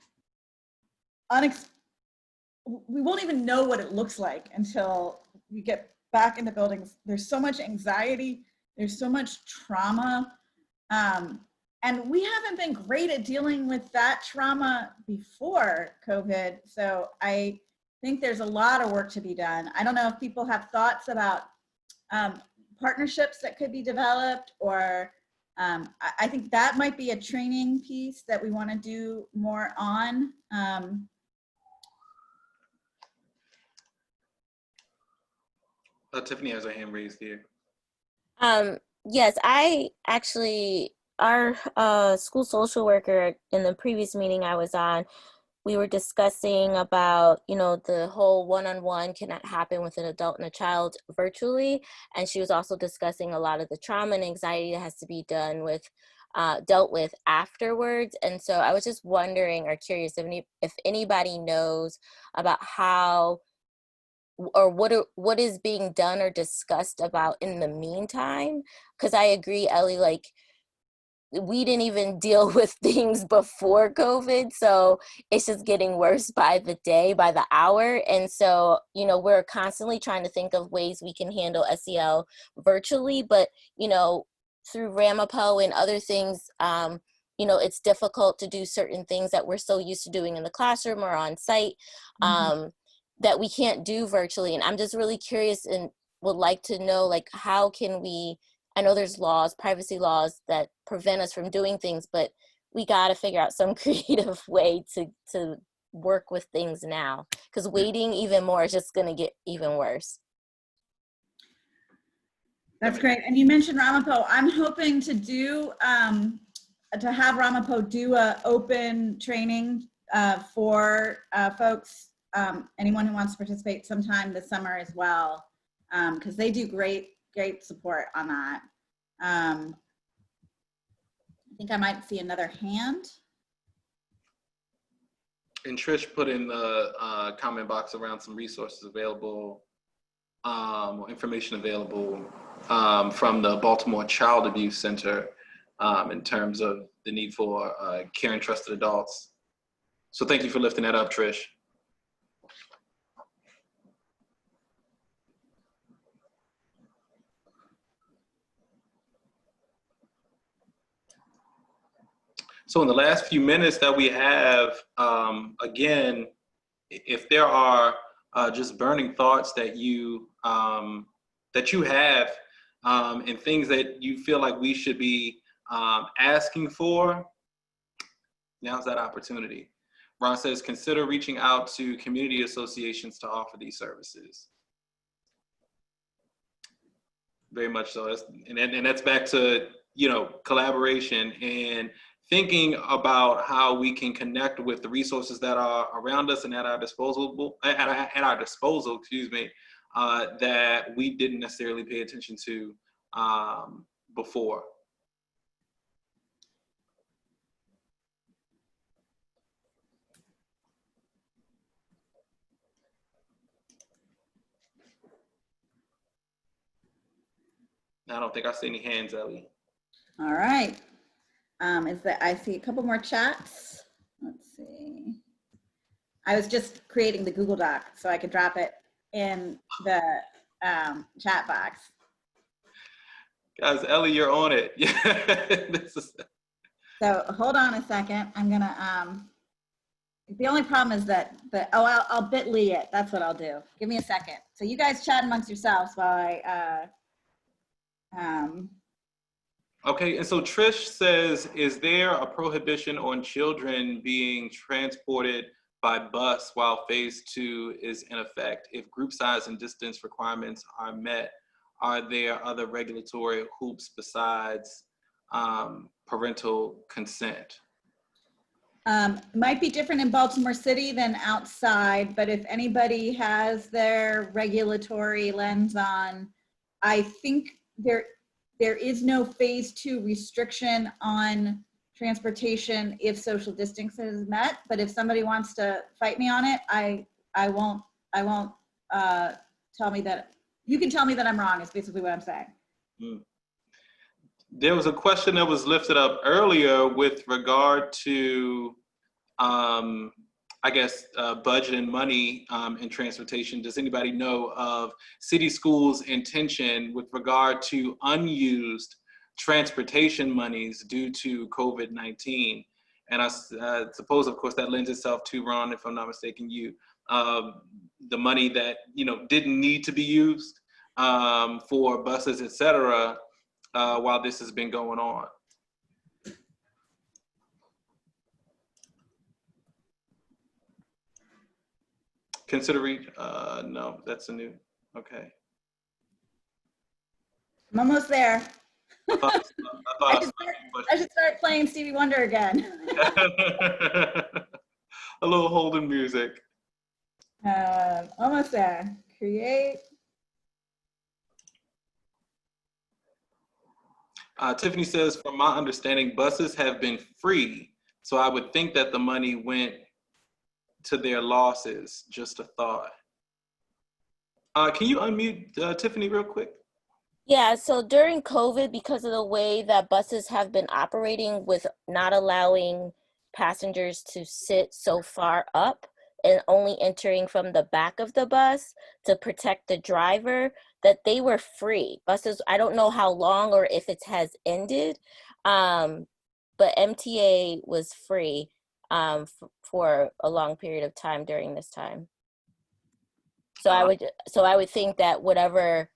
we won't even know what it looks like until we get back into buildings. There's so much anxiety, there's so much trauma. And we haven't been great at dealing with that trauma before COVID. So I think there's a lot of work to be done. I don't know if people have thoughts about partnerships that could be developed, or I think that might be a training piece that we want to do more on. Tiffany has her hand raised here. Yes, I actually, our school social worker in the previous meeting I was on, we were discussing about, you know, the whole one-on-one cannot happen with an adult and a child virtually. And she was also discussing a lot of the trauma and anxiety that has to be dealt with afterwards. And so I was just wondering or curious if anybody knows about how or what is being done or discussed about in the meantime. Because I agree, Ellie, like, we didn't even deal with things before COVID, so it's just getting worse by the day, by the hour. And so, you know, we're constantly trying to think of ways we can handle SEL virtually, but, you know, through Ramapo and other things, you know, it's difficult to do certain things that we're so used to doing in the classroom or on site that we can't do virtually. And I'm just really curious and would like to know, like, how can we, I know there's laws, privacy laws that prevent us from doing things, but we got to figure out some creative way to work with things now, because waiting even more is just going to get even worse. That's great. And you mentioned Ramapo. I'm hoping to do, to have Ramapo do a open training for folks, anyone who wants to participate sometime this summer as well, because they do great support on that. I think I might see another hand. And Trish put in the comment box around some resources available, information available from the Baltimore Child Abuse Center in terms of the need for care and trusted adults. So thank you for lifting that up, Trish. So in the last few minutes that we have, again, if there are just burning thoughts that you have and things that you feel like we should be asking for, now's that opportunity. Ron says, consider reaching out to community associations to offer these services. Very much so. And that's back to, you know, collaboration and thinking about how we can connect with the resources that are around us and at our disposal, excuse me, that we didn't necessarily pay attention to before. I don't think I see any hands, Ellie. All right. I see a couple more chats. Let's see. I was just creating the Google Doc so I could drop it in the chat box. Guys, Ellie, you're on it. So hold on a second. I'm gonna, the only problem is that, I'll bit.ly it. That's what I'll do. Give me a second. So you guys chat amongst yourselves while I, Okay, and so Trish says, is there a prohibition on children being transported by bus while phase 2 is in effect? If group size and distance requirements are met, are there other regulatory hoops besides parental consent? Might be different in Baltimore City than outside, but if anybody has their regulatory lens on, I think there is no phase 2 restriction on transportation if social distancing is met. But if somebody wants to fight me on it, I won't tell me that. You can tell me that I'm wrong is basically what I'm saying. There was a question that was lifted up earlier with regard to, I guess, budget and money in transportation. Does anybody know of city schools' intention with regard to unused transportation monies due to COVID-19. And I suppose, of course, that lends itself to, Ron, if I'm not mistaken, you, the money that, you know, didn't need to be used for buses, et cetera, while this has been going on. Consider no, that's a new, okay. I'm almost there. I should start playing Stevie Wonder again. A little Holden music. Almost there. Create. Tiffany says, from my understanding, buses have been free. So I would think that the money went to their losses. Just a thought. Can you unmute Tiffany real quick? Yeah, so during COVID, because of the way that buses have been operating with not allowing passengers to sit so far up and only entering from the back of the bus to protect the driver, that they were free. Buses, I don't know how long or if it has ended, but MTA was free for a long period of time during this time. So I would think that whatever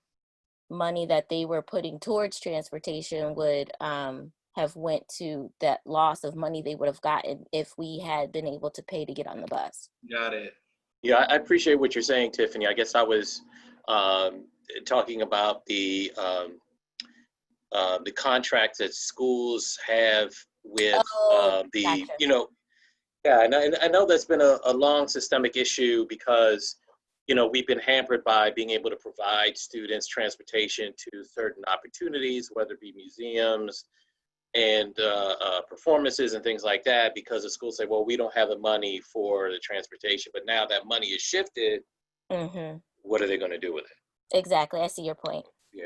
money that they were putting towards transportation would have went to that loss of money they would have gotten if we had been able to pay to get on the bus. Got it. Yeah, I appreciate what you're saying, Tiffany. I guess I was talking about the contracts that schools have with Gotcha. you know, yeah, and I know that's been a long systemic issue because, you know, we've been hampered by being able to provide students transportation to certain opportunities, whether it be museums and performances and things like that, because the schools say, well, we don't have the money for the transportation. But now that money is shifted, what are they going to do with it? Exactly. I see your point. Yeah.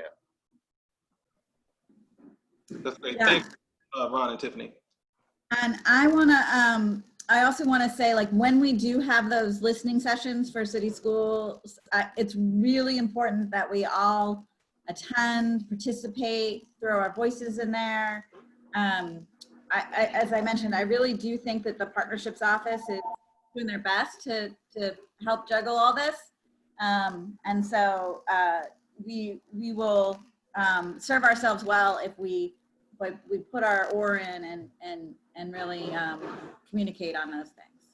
That's great. Thanks, Ron and Tiffany. And I want to, I also want to say, like, when we do have those listening sessions for city schools, it's really important that we all attend, participate, throw our voices in there. As I mentioned, I really do think that the partnerships office is doing their best to help juggle all this. And so we will serve ourselves well if we put our oar in and really communicate on those things.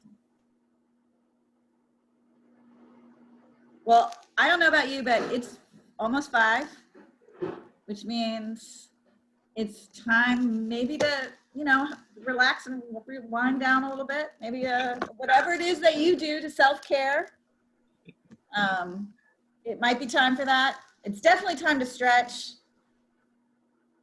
Well, I don't know about you, but it's almost 5, which means it's time maybe to, you know, relax and wind down a little bit. Maybe whatever it is that you do to self-care. It might be time for that. It's definitely time to stretch.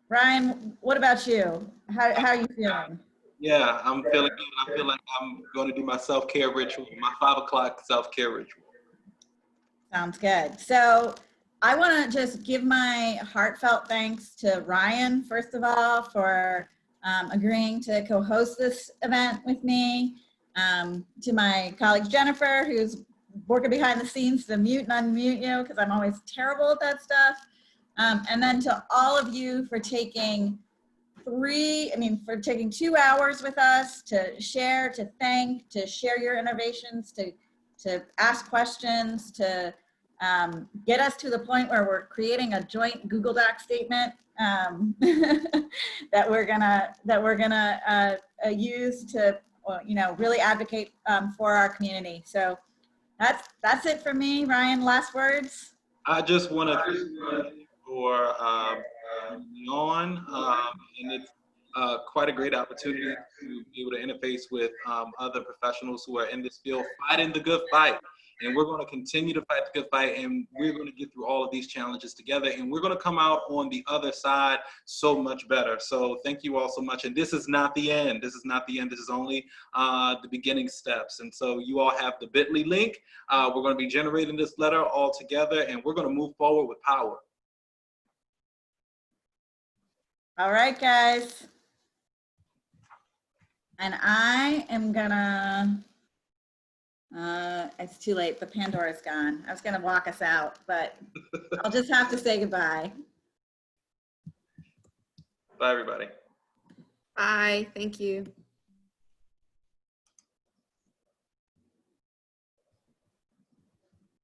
Ryan, what about you? How are you feeling? Yeah, I'm feeling good. I feel like I'm going to do my self-care ritual, my 5 o'clock self-care ritual. Sounds good. So I want to just give my heartfelt thanks to Ryan, first of all, for agreeing to co-host this event with me, to my colleague Jennifer, who's working behind the scenes to mute and unmute you, because I'm always terrible at that stuff. And then to all of you for taking 2 hours with us to share, to thank, to share your innovations, to ask questions, to get us to the point where we're creating a joint Google Doc statement that we're gonna use to, you know, really advocate for our community. So that's it for me. Ryan, last words. I just want to thank you for being on, and it's quite a great opportunity to be able to interface with other professionals who are in this field fighting the good fight. And we're going to continue to fight the good fight, and we're going to get through all of these challenges together, and we're going to come out on the other side so much better. So thank you all so much. And this is not the end. This is not the end. This is only the beginning steps. And so you all have the bit.ly link. We're going to be generating this letter all together, and we're going to move forward with power. All right, guys. And I am gonna, it's too late, but Pandora's gone. I was gonna walk us out, but I'll just have to say goodbye. Bye, everybody. Bye. Thank you.